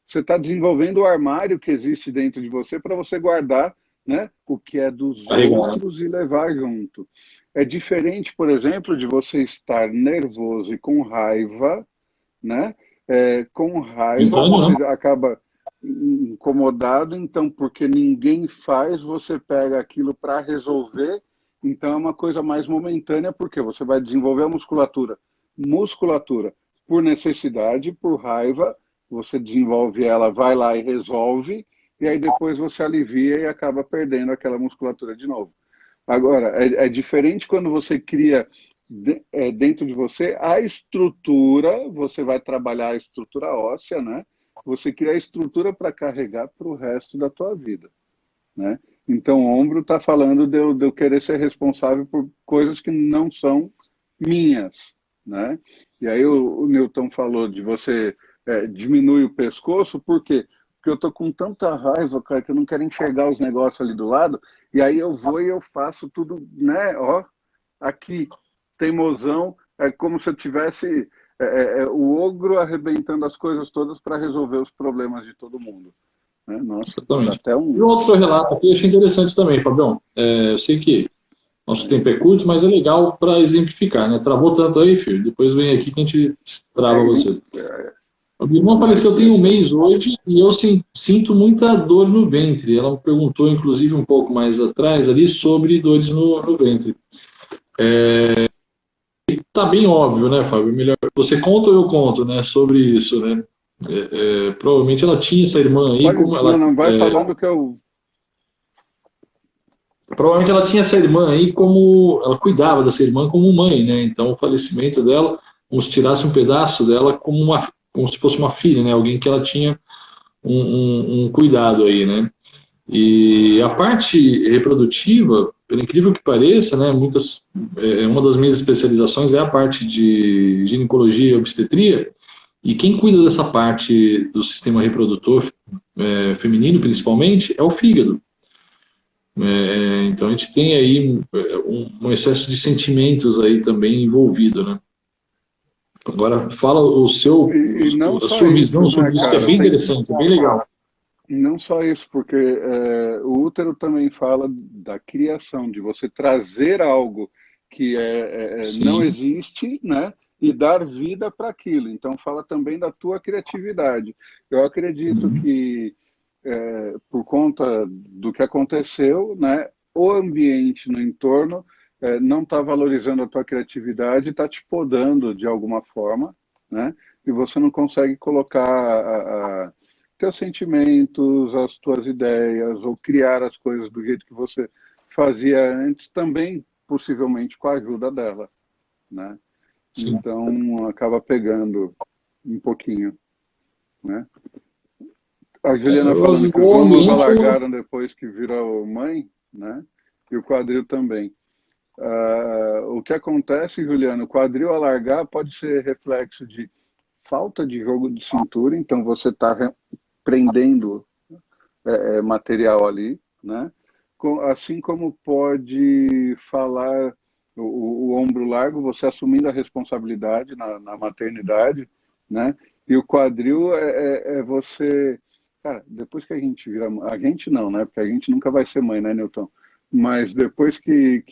você está desenvolvendo o armário que existe dentro de você para você guardar, né, o que é dos Carregar. outros e levar junto. É diferente, por exemplo, de você estar nervoso e com raiva, né? Com raiva, Então, você não. acaba incomodado, então, porque ninguém faz, você pega aquilo para resolver, então é uma coisa mais momentânea, porque você vai desenvolver a musculatura. Musculatura, por necessidade, por raiva, você desenvolve ela, vai lá e resolve, e aí depois você alivia e acaba perdendo aquela musculatura de novo. Agora, é diferente quando você cria dentro de você a estrutura, você vai trabalhar a estrutura óssea, né? Você cria a estrutura para carregar para o resto da tua vida, né? Então, o ombro está falando de eu querer ser responsável por coisas que não são minhas, né? E aí o Newton falou de você diminuir o pescoço, por quê? Porque eu tô com tanta raiva, cara, que eu não quero enxergar os negócios ali do lado, e aí eu vou e eu faço tudo, né? Ó, aqui, teimosão, é como se eu tivesse o ogro arrebentando as coisas todas para resolver os problemas de todo mundo, né? Nossa, dá Exatamente. até E um... outro relato aqui eu achei interessante também, Fabião. Eu sei que nosso tempo é curto, mas é legal para exemplificar, né? Travou tanto aí, filho. Depois vem aqui que a gente trava você. A minha irmã faleceu tem um mês hoje e eu sinto muita dor no ventre. Ela me perguntou, inclusive, um pouco mais atrás ali sobre dores no ventre. Tá bem óbvio, né, Fábio? Melhor você conta ou eu conto, né, sobre isso, né? Provavelmente ela tinha essa irmã aí, Pode, como não, ela não, vai falando que eu... provavelmente ela tinha essa irmã aí como ela cuidava dessa irmã como mãe, né? Então o falecimento dela, como se tirasse um pedaço dela como se fosse uma filha, né? Alguém que ela tinha um cuidado aí, né? E a parte reprodutiva, pelo incrível que pareça, né? Uma das minhas especializações é a parte de ginecologia e obstetria. E quem cuida dessa parte do sistema reprodutor feminino, principalmente, é o fígado. Então a gente tem aí um excesso de sentimentos aí também envolvido, né? Agora fala E não a só sua visão isso, né, sobre isso, que é cara? bem Tem, interessante, é bem legal. não só isso, porque o útero também fala da criação, de você trazer algo que não Sim, existe, né? E dar vida para aquilo. Então, fala também da tua criatividade. Eu acredito uhum, que, por conta do que aconteceu, né? O ambiente no entorno não está valorizando a tua criatividade, está te podando de alguma forma, né? E você não consegue colocar teus sentimentos, as tuas ideias, ou criar as coisas do jeito que você fazia antes, também possivelmente com a ajuda dela, né? sim. Então acaba pegando um pouquinho, né? A Juliana Às falando vezes que os o ombros ambiente, alargaram depois que virou mãe, né? E o quadril também. O que acontece, Juliana, o quadril alargar pode ser reflexo de falta de jogo de cintura, então você está prendendo material ali, né? Assim como pode falar o ombro largo, você assumindo a responsabilidade na maternidade, né? E o quadril é você... Cara, depois que a gente vira... A gente não, né? Porque a gente nunca vai ser mãe, né, Newton? Mas depois que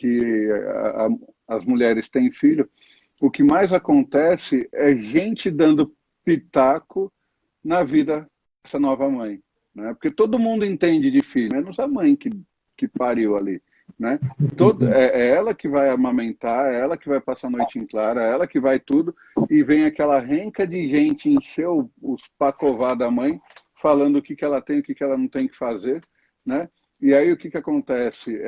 as mulheres têm filho, o que mais acontece é gente dando pitaco na vida dessa nova mãe, né? Porque todo mundo entende de filho, menos a mãe que pariu ali, né? É ela que vai amamentar, é ela que vai passar a noite em clara, é ela que vai tudo, e vem aquela renca de gente encher os pacová da mãe, falando o que ela tem, o que ela não tem que fazer, né? E aí o que acontece?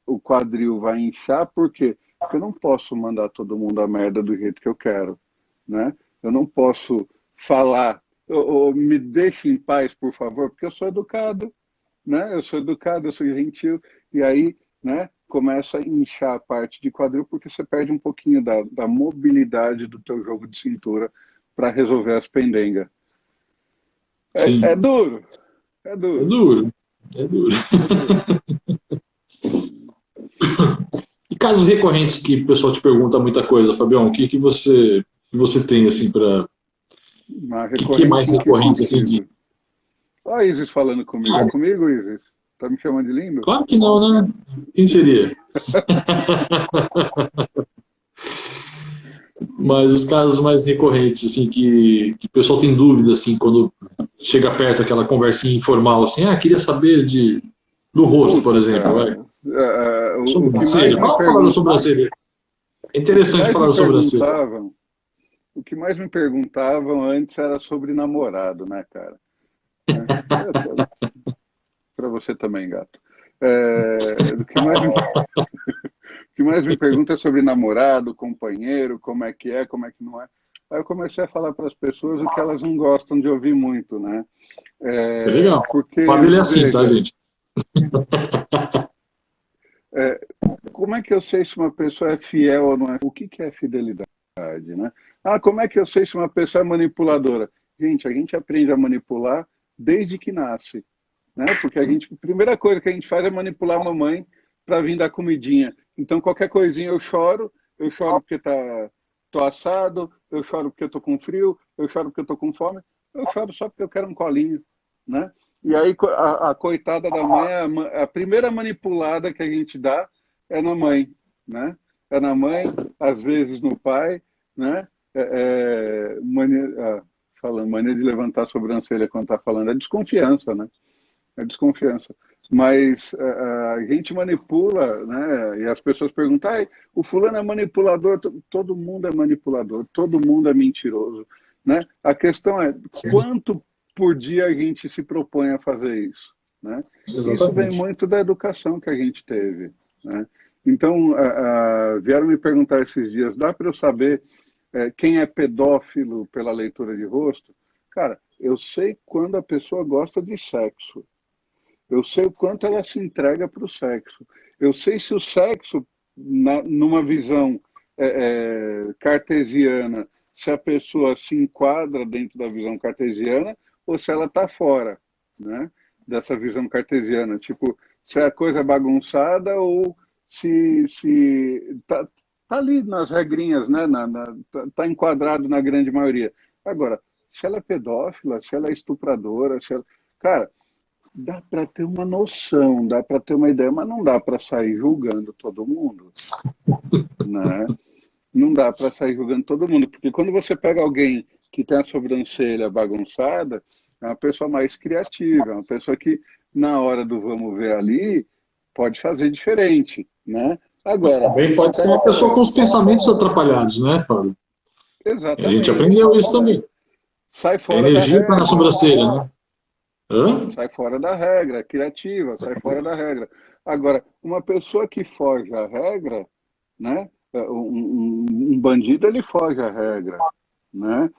O quadril vai inchar, por quê? Porque eu não posso mandar todo mundo a merda do jeito que eu quero, né? Eu não posso falar ou me deixe em paz, por favor, porque eu sou educado, né? Eu sou educado, eu sou gentil, e aí, né? começa a inchar a parte de quadril porque você perde um pouquinho da mobilidade do teu jogo de cintura para resolver as pendengas. É Sim. duro, é É duro. duro. É duro. E casos recorrentes que o pessoal te pergunta muita coisa, Fabião, o que você tem, assim, para. Mas Que é mais recorrente em que recorrente, assim, de. sentido? Olha a Isis falando comigo. É Ah, comigo, Isis? Tá me chamando de lindo? claro que não, né? Quem seria? Mas os casos mais recorrentes, assim, que o pessoal tem dúvida, assim, quando chega perto aquela conversinha informal, assim, queria saber do rosto, por Puta, exemplo, vai. cara. O que mais Sobrancelha. me Vamos falar da pergun- sobrancelha. É o que interessante mais falar me da sobrancelha. perguntavam, o que mais me perguntavam antes era sobre namorado, né, cara? Né? Para você também, gato. O que mais me pergunta é sobre namorado, companheiro, como é que não é. Aí eu comecei a falar para as pessoas o que elas não gostam de ouvir muito, né? É legal. Porque, O Fábio ele é assim, tá, veja, gente? como é que eu sei se uma pessoa é fiel ou não é? O que é fidelidade, né? Como é que eu sei se uma pessoa é manipuladora? Gente, a gente aprende a manipular desde que nasce, né? Porque a primeira coisa que a gente faz é manipular a mamãe para vir dar comidinha. Então, qualquer coisinha eu choro porque tô assado, eu choro porque eu tô com frio, eu choro porque eu tô com fome, eu choro só porque eu quero um colinho, né? E aí a coitada da mãe, a primeira manipulada que a gente dá é na mãe, né? É na mãe, às vezes no pai, né? Falando, mania de levantar a sobrancelha quando está falando, é desconfiança, né? É desconfiança. Mas a gente manipula, né? E as pessoas perguntam, o fulano é manipulador, todo mundo é manipulador, todo mundo é mentiroso, né? A questão é Sim, quanto por dia a gente se propõe a fazer isso, né? Isso vem exatamente. muito da educação que a gente teve, né? Então, vieram me perguntar esses dias, dá para eu saber quem é pedófilo pela leitura de rosto? Cara, eu sei quando a pessoa gosta de sexo. Eu sei o quanto ela se entrega para o sexo. Eu sei se o sexo, numa visão cartesiana, se a pessoa se enquadra dentro da visão cartesiana ou se ela está fora, né, dessa visão cartesiana. Tipo, se a coisa é bagunçada ou se tá ali nas regrinhas, né, tá enquadrado na grande maioria. Agora, se ela é pedófila, se ela é estupradora, se ela... Cara, dá para ter uma noção, dá para ter uma ideia, mas não dá para sair julgando todo mundo, né? Não dá para sair julgando todo mundo, porque quando você pega alguém que tem a sobrancelha bagunçada, é uma pessoa mais criativa, é uma pessoa que na hora do vamos ver ali pode fazer diferente, né? Mas Agora, também você pode ser pega uma pessoa com aquela... os pensamentos atrapalhados, né, Fábio? A gente Exatamente, aprendeu isso também. sai A fora da energia está na regra, sobrancelha, né? Hã? sai fora da regra, criativa, sai fora da regra. Agora, uma pessoa que foge à regra, né? Um bandido ele foge à regra, né?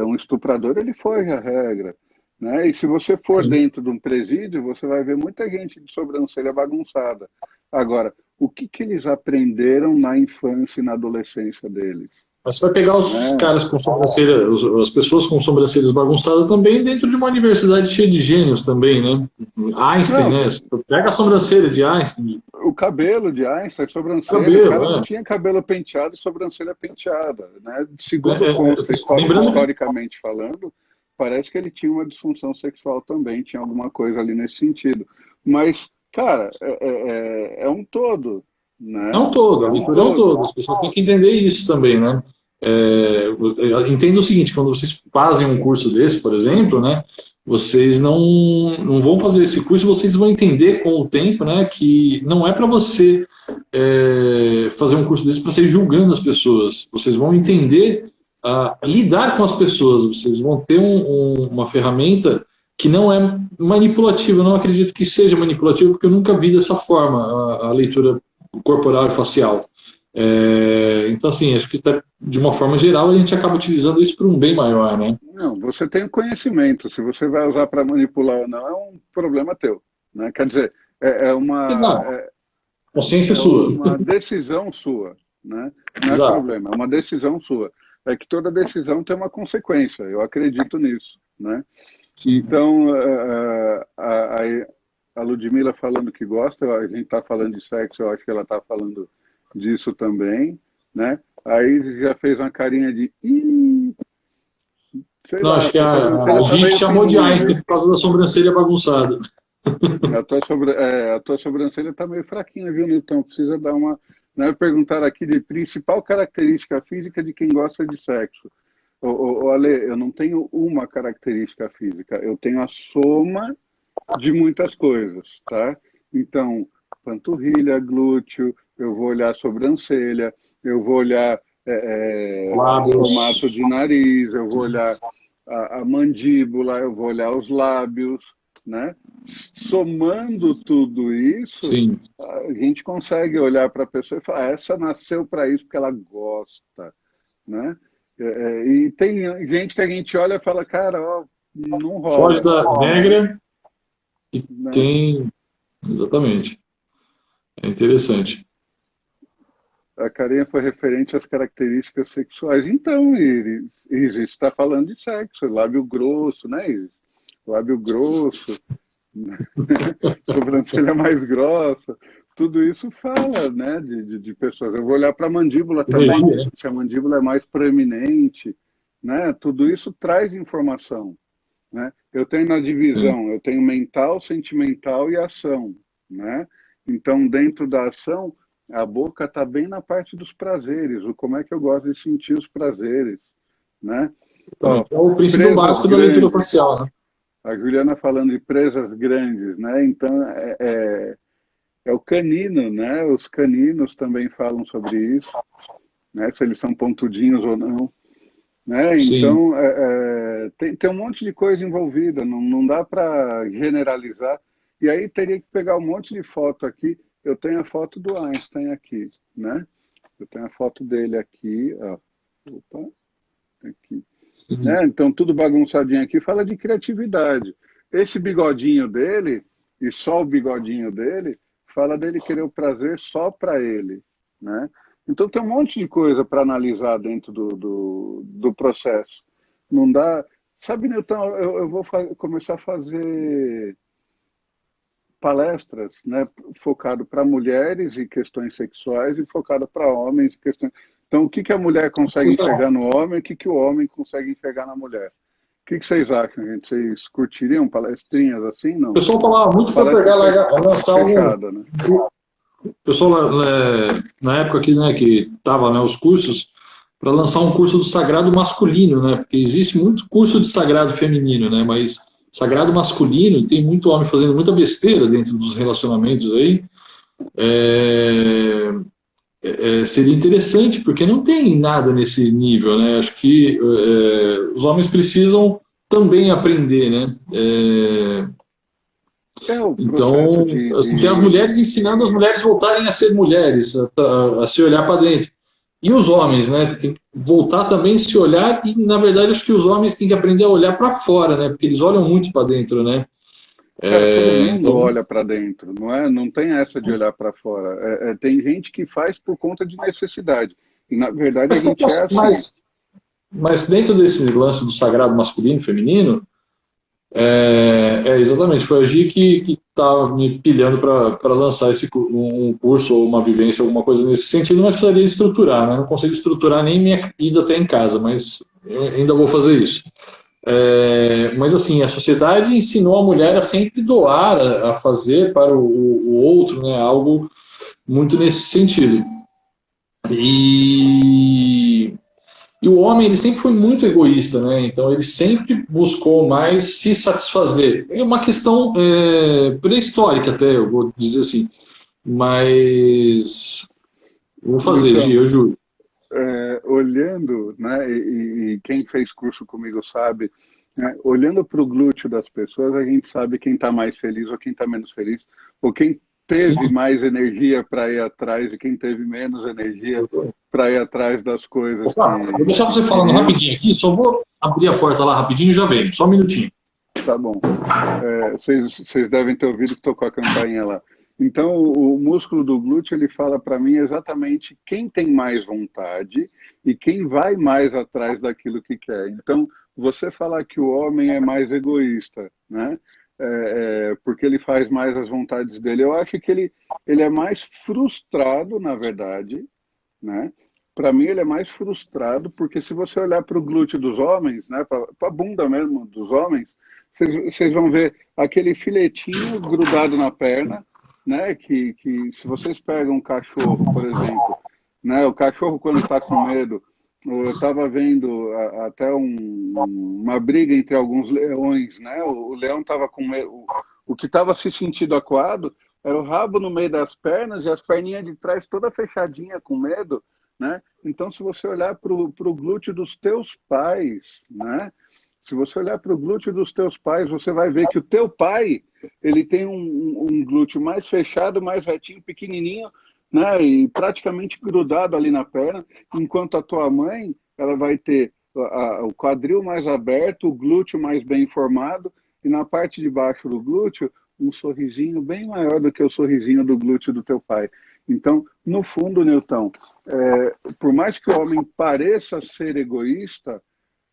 Um estuprador ele foge à regra, né? E se você for Sim. dentro de um presídio, você vai ver muita gente de sobrancelha bagunçada. Agora, o que eles aprenderam na infância e na adolescência deles, Mas você vai pegar os né? caras com sobrancelha, as pessoas com sobrancelhas bagunçadas também dentro de uma universidade cheia de gênios também, né? Einstein, Não, né? Pega a sobrancelha de Einstein, o cabelo de Einstein, a sobrancelha, o cabelo, cara não né? tinha cabelo penteado e sobrancelha penteada, né? Segundo consta, Lembrando, historicamente falando, parece que ele tinha uma disfunção sexual também, tinha alguma coisa ali nesse sentido. Mas, cara, é um todo, é né? um todo, a É um leitura é um todo. todo, as pessoas têm que entender isso também, né? Eu entendo o seguinte, quando vocês fazem um curso desse, por exemplo, né, vocês não vão fazer esse curso, vocês vão entender com o tempo, né, que não é para você fazer um curso desse para sair julgando as pessoas. Vocês vão entender lidar com as pessoas, vocês vão ter uma ferramenta que não é manipulativa. Eu não acredito que seja manipulativa, porque eu nunca vi dessa forma a leitura corporal e facial. Então, assim, acho que de uma forma geral a gente acaba utilizando isso para um bem maior, né? Não, você tem o conhecimento, se você vai usar para manipular ou não, é um problema teu, né? Quer dizer, é uma... Exato. Consciência É sua. uma decisão sua, né? Não é Exato. problema, é uma decisão sua. É que toda decisão tem uma consequência, eu acredito nisso, né? Sim. Então, a Ludmilla falando que gosta, a gente está falando de sexo, eu acho que ela está falando disso também, né? Aí já fez uma carinha de, ih, sei Não, lá, acho a que tua a sobrancelha tá Gi meio chamou de fininha, Einstein viu? por causa da sobrancelha bagunçada. A tua sobrancelha tá meio fraquinha, viu, Nilton? Precisa dar uma. Né, perguntar aqui de principal característica física de quem gosta de sexo. Ale, eu não tenho uma característica física, eu tenho a soma de muitas coisas, tá? Então, panturrilha, glúteo, eu vou olhar a sobrancelha, eu vou olhar Lábios. formato de nariz, eu vou olhar a mandíbula, eu vou olhar os lábios, né? Somando tudo isso, Sim. a gente consegue olhar para a pessoa e falar, essa nasceu para isso porque ela gosta, né? E tem gente que a gente olha e fala, cara, ó, não Foge rola, da né? regra e Né? tem. Exatamente. É interessante. A carinha foi referente às características sexuais. Então, Iris está falando de sexo, lábio grosso, né, Iris? Lábio grosso, sobrancelha mais grossa, tudo isso fala, né, de pessoas. Eu vou olhar para a mandíbula também, Energia, né? se a mandíbula é mais proeminente, né, tudo isso traz informação, né? Eu tenho na Sim. divisão, eu tenho mental, sentimental e ação, né? Então, dentro da ação, a boca está bem na parte dos prazeres, o como é que eu gosto de sentir os prazeres, né? Ó, Exatamente. É o princípio presas básico da leitura grandes, facial, né? a Juliana falando de presas grandes, né? Então, é o canino, né? Os caninos também falam sobre isso, né? Se eles são pontudinhos ou não, né? Sim. Então, tem um monte de coisa envolvida, não dá para generalizar. E aí teria que pegar um monte de foto aqui. Eu tenho a foto do Einstein aqui, né? Eu tenho a foto dele aqui, ó. Opa, aqui. Sim. Né? Então, tudo bagunçadinho aqui fala de criatividade. Esse bigodinho dele, e só o bigodinho dele, fala dele querer o prazer só para ele, né? Então, tem um monte de coisa para analisar dentro do processo. Não dá. Sabe, Newton, eu vou começar a fazer palestras, né, focado para mulheres e questões sexuais e focado para homens e questões. Então, o que que a mulher consegue Precisa- enxergar no homem, o que que o homem consegue enxergar na mulher? O que que vocês acham, gente? Vocês curtiriam palestrinhas assim? O Não. pessoal falava muito para Palestra pegar, lançar algum. fechada, né? O pessoal, na época que, né, que tava, né, os cursos, para lançar um curso do sagrado masculino, né? Porque existe muito curso de sagrado feminino, né? Mas sagrado masculino, tem muito homem fazendo muita besteira dentro dos relacionamentos aí. É, seria interessante, porque não tem nada nesse nível, né? Acho que os homens precisam também aprender, né? É o processo Então, assim, tem as mulheres ensinando as mulheres voltarem a ser mulheres, a se olhar para dentro. E os homens, né? Tem que voltar também a se olhar, e na verdade acho que os homens têm que aprender a olhar para fora, né? Porque eles olham muito para dentro, né? Cara, todo mundo Então, olha para dentro, não é? Não tem essa de olhar para fora. Tem gente que faz por conta de necessidade. E, na verdade, a mas, gente é assim. mas dentro desse lance do sagrado masculino e feminino, exatamente, foi a Gi que estava me pilhando para lançar um curso ou uma vivência, alguma coisa nesse sentido, mas precisaria estruturar, né? Não consigo estruturar nem minha ida até em casa, mas eu ainda vou fazer isso. Mas assim, a sociedade ensinou a mulher a sempre doar, a fazer para o outro, né? Algo muito nesse sentido. E e o homem, ele sempre foi muito egoísta, né? Então, ele sempre buscou mais se satisfazer. É uma questão pré-histórica, até, eu vou dizer assim. Mas. Vou fazer, Gi, Então, eu juro. olhando, né, e quem fez curso comigo sabe, né, olhando para o glúteo das pessoas, a gente sabe quem está mais feliz ou quem está menos feliz, ou quem Sim. teve mais energia para ir atrás e quem teve menos energia para ir atrás das coisas Opa, vou deixar que você falando queriam. rapidinho aqui, só vou abrir a porta lá rapidinho e já venho. Só um minutinho. Tá bom. Vocês devem ter ouvido que tocou a campainha lá. Então, o músculo do glúteo, ele fala para mim exatamente quem tem mais vontade e quem vai mais atrás daquilo que quer. Então, você falar que o homem é mais egoísta, né? Porque ele faz mais as vontades dele, eu acho que ele é mais frustrado, na verdade, né? Para mim, ele é mais frustrado, porque se você olhar para o glúteo dos homens, né? Para a bunda mesmo dos homens, vocês vão ver aquele filetinho grudado na perna, né? Que se vocês pegam um cachorro, por exemplo, né? O cachorro quando está com medo, eu estava vendo até uma briga entre alguns leões, né? O leão estava com medo, o que estava se sentindo acuado era o rabo no meio das pernas e as perninhas de trás toda fechadinha com medo, né? Então, se você olhar para o glúteo dos teus pais, né? Se você olhar para o glúteo dos teus pais, você vai ver que o teu pai, ele tem um glúteo mais fechado, mais retinho, pequenininho, né? E praticamente grudado ali na perna, enquanto a tua mãe, ela vai ter o quadril mais aberto, o glúteo mais bem formado, e na parte de baixo do glúteo, um sorrisinho bem maior do que o sorrisinho do glúteo do teu pai. Então, no fundo, Newton, por mais que o homem pareça ser egoísta,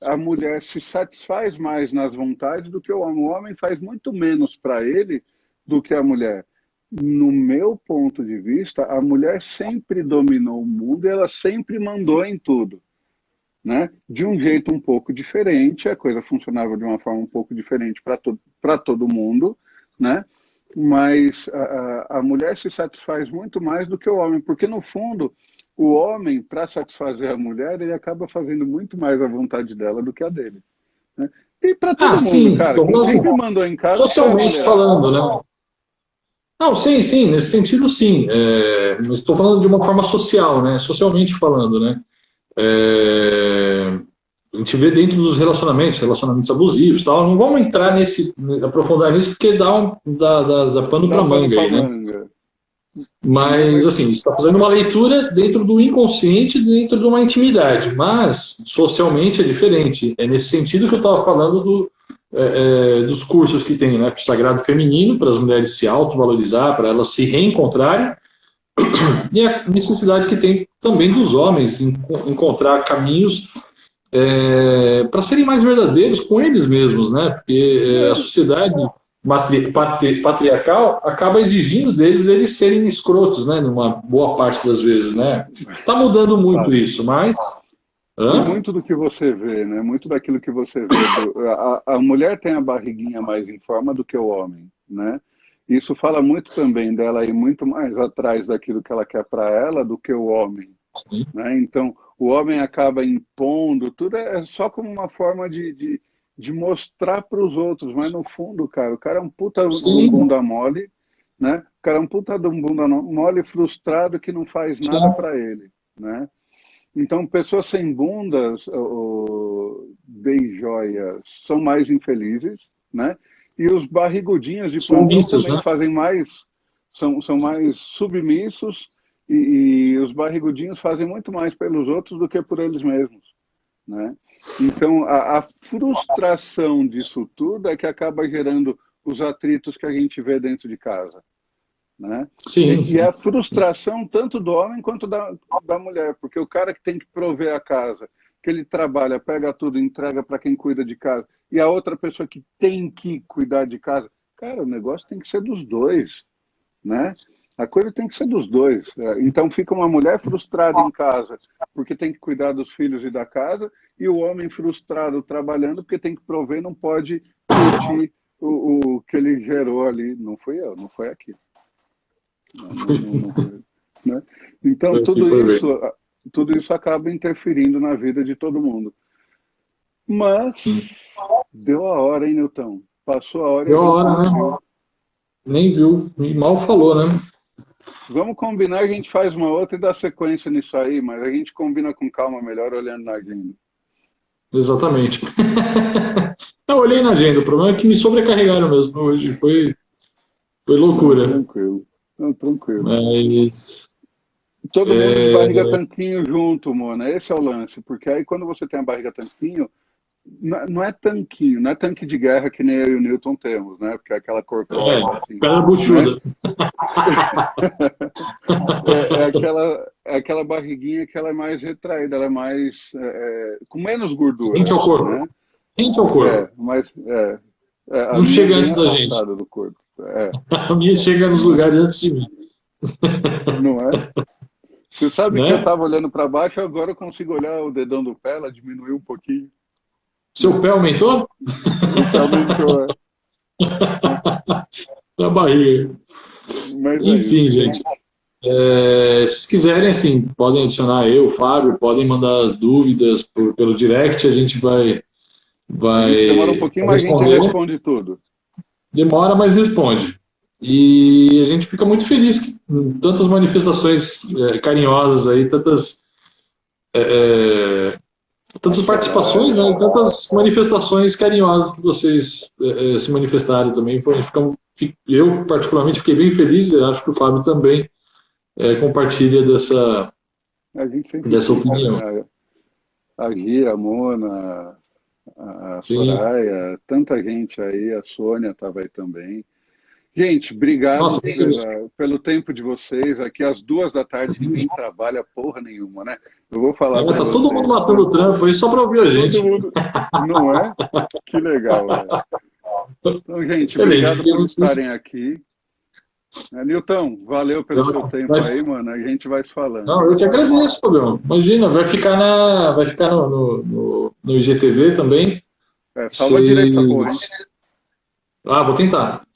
a mulher se satisfaz mais nas vontades do que o homem. O homem faz muito menos para ele do que a mulher. No meu ponto de vista, a mulher sempre dominou o mundo e ela sempre mandou em tudo, né? De um jeito um pouco diferente, a coisa funcionava de uma forma um pouco diferente para todo mundo, né? Mas a mulher se satisfaz muito mais do que o homem, porque no fundo, o homem, para satisfazer a mulher, ele acaba fazendo muito mais a vontade dela do que a dele, né? E para todo mundo, Sim, cara, quem sempre mandou em casa foi a socialmente mulher. falando, né? Não, sim, sim, nesse sentido, sim. Mas estou falando de uma forma social, né? Socialmente falando, né? A gente vê dentro dos relacionamentos abusivos, tal. Não vamos entrar aprofundar nisso, porque dá pano Dá para pano manga para aí, né? manga. Não, Mas, mas assim, está fazendo uma leitura dentro do inconsciente, dentro de uma intimidade. Mas, socialmente, é diferente. É nesse sentido que eu estava falando dos cursos que tem, né? Para o Sagrado Feminino, para as mulheres se autovalorizar, para elas se reencontrarem, e a necessidade que tem também dos homens encontrar caminhos para serem mais verdadeiros com eles mesmos, né? Porque a sociedade patriarcal acaba exigindo deles serem escrotos, né? Numa boa parte das vezes, né? Tá mudando muito sabe, isso, mas e hã? muito do que você vê, né? Muito daquilo que você vê. A mulher tem a barriguinha mais em forma do que o homem, né? Isso fala muito também dela ir muito mais atrás daquilo que ela quer para ela do que o homem, Sim, né? Então, o homem acaba impondo, tudo é só como uma forma de mostrar para os outros, mas no fundo, cara, o cara é um puta de um sim, bunda mole, né? O cara é um puta de um bunda mole frustrado que não faz nada sim, para ele, né? Então, pessoas sem bundas, beijoias, são mais infelizes, né? E os barrigudinhos de plantão submissas, também né? fazem mais, são mais submissos e os barrigudinhos fazem muito mais pelos outros do que por eles mesmos, né? Então, a frustração disso tudo é que acaba gerando os atritos que a gente vê dentro de casa, né? Sim, E sim, a frustração tanto do homem quanto da mulher, porque o cara que tem que prover a casa, que ele trabalha, pega tudo, entrega para quem cuida de casa, e a outra pessoa que tem que cuidar de casa, cara, o negócio tem que ser dos dois, né? A coisa tem que ser dos dois. Então fica uma mulher frustrada em casa porque tem que cuidar dos filhos e da casa, e o homem frustrado trabalhando porque tem que prover, não pode curtir o que ele gerou ali. Não fui eu, não foi aqui. Não foi, né? Então, foi aqui, foi ver. tudo isso acaba interferindo na vida de todo mundo. Mas Sim. deu a hora, hein, Newton? Passou a hora e a Deu a gente hora, nem né? viu. Nem viu, e mal falou, né? Vamos combinar, a gente faz uma outra e dá sequência nisso aí, mas a gente combina com calma melhor olhando na agenda. Exatamente. Eu olhei na agenda, o problema é que me sobrecarregaram mesmo hoje, foi Não, loucura. tranquilo. Não, tranquilo. Mas Todo mundo de barriga é, tanquinho junto, mano. Esse é o lance. Porque aí quando você tem a barriga tanquinho, não é tanquinho, não é tanque de guerra que nem eu e o Newton temos, né? Porque é aquela corcova, assim, Perna né? buchuda. É aquela barriguinha que ela é mais retraída, ela é mais, com menos gordura, Rente ao corpo. né? Rente ao corpo. A Não minha é chega bem antes da gente. afastada do corpo, A minha chega nos né? lugares antes de mim. Não é? Você sabe que eu Né? estava olhando para baixo, agora eu consigo olhar o dedão do pé, ela diminuiu um pouquinho, Seu pé aumentou? o pé aumentou, Da barriga. mas é Enfim, isso. gente. Se vocês quiserem, assim, podem adicionar eu, o Fábio, podem mandar as dúvidas pelo direct, a gente vai, A gente demora um vai pouquinho, mas a gente responder. responde tudo. Demora, mas responde. E a gente fica muito feliz que tantas manifestações carinhosas aí, tantas participações, né, e tantas manifestações carinhosas que vocês se manifestaram também. Pô, eu, particularmente, fiquei bem feliz, e acho que o Fábio também compartilha A gente sempre dessa fica, opinião. né? A Gia, a Mona, a Sim. Soraya, tanta gente aí, a Sônia estava aí também. Gente, Nossa, obrigado muito feliz. pelo tempo de vocês. Aqui às 2 da tarde ninguém trabalha porra nenhuma, né? Eu vou falar para Tá todo mundo vocês, matando né? o trampo aí só para ouvir a Todo gente. mundo, não é? Que legal, velho. Então, gente, Excelente. obrigado Fiquei por muito... estarem aqui. Nilton, valeu pelo seu tempo aí, mano. A gente vai se falando. Não, eu que agradeço, Fabião. Imagina, vai ficar no IGTV também. Salva direito essa Se... porra, hein? Vou tentar.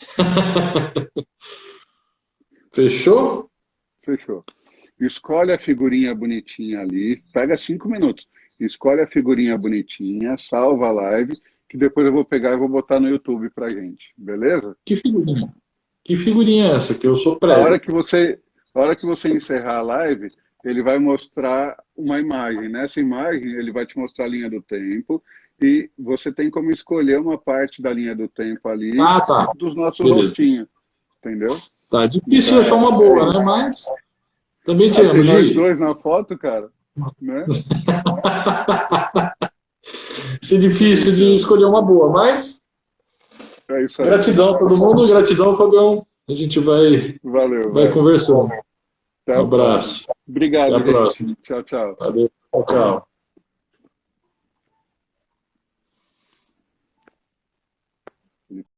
Fechou? Fechou. Escolhe a figurinha bonitinha ali, pega 5 minutos. Escolhe a figurinha bonitinha, salva a live, que depois eu vou pegar e vou botar no YouTube pra gente, beleza? Que figurinha? Que figurinha é essa? Que eu sou A hora prego. que você, a hora que você encerrar a live, ele vai mostrar uma imagem. Nessa imagem, ele vai te mostrar a linha do tempo e você tem como escolher uma parte da linha do tempo ali Tá. dos nossos Beleza. rostinhos, entendeu? Tá Então, difícil achar uma é boa, né? isso. Mas também te Tem amo, nós Gi. dois na foto, cara, né? Isso é difícil de Fechou. escolher uma boa, mas É isso aí. gratidão a todo mundo, gratidão, Fabião. A gente Valeu, vai velho. conversando. Até Um a próxima. abraço. Até a Obrigado, gente. próxima. Tchau, tchau. Valeu. Tchau, tchau.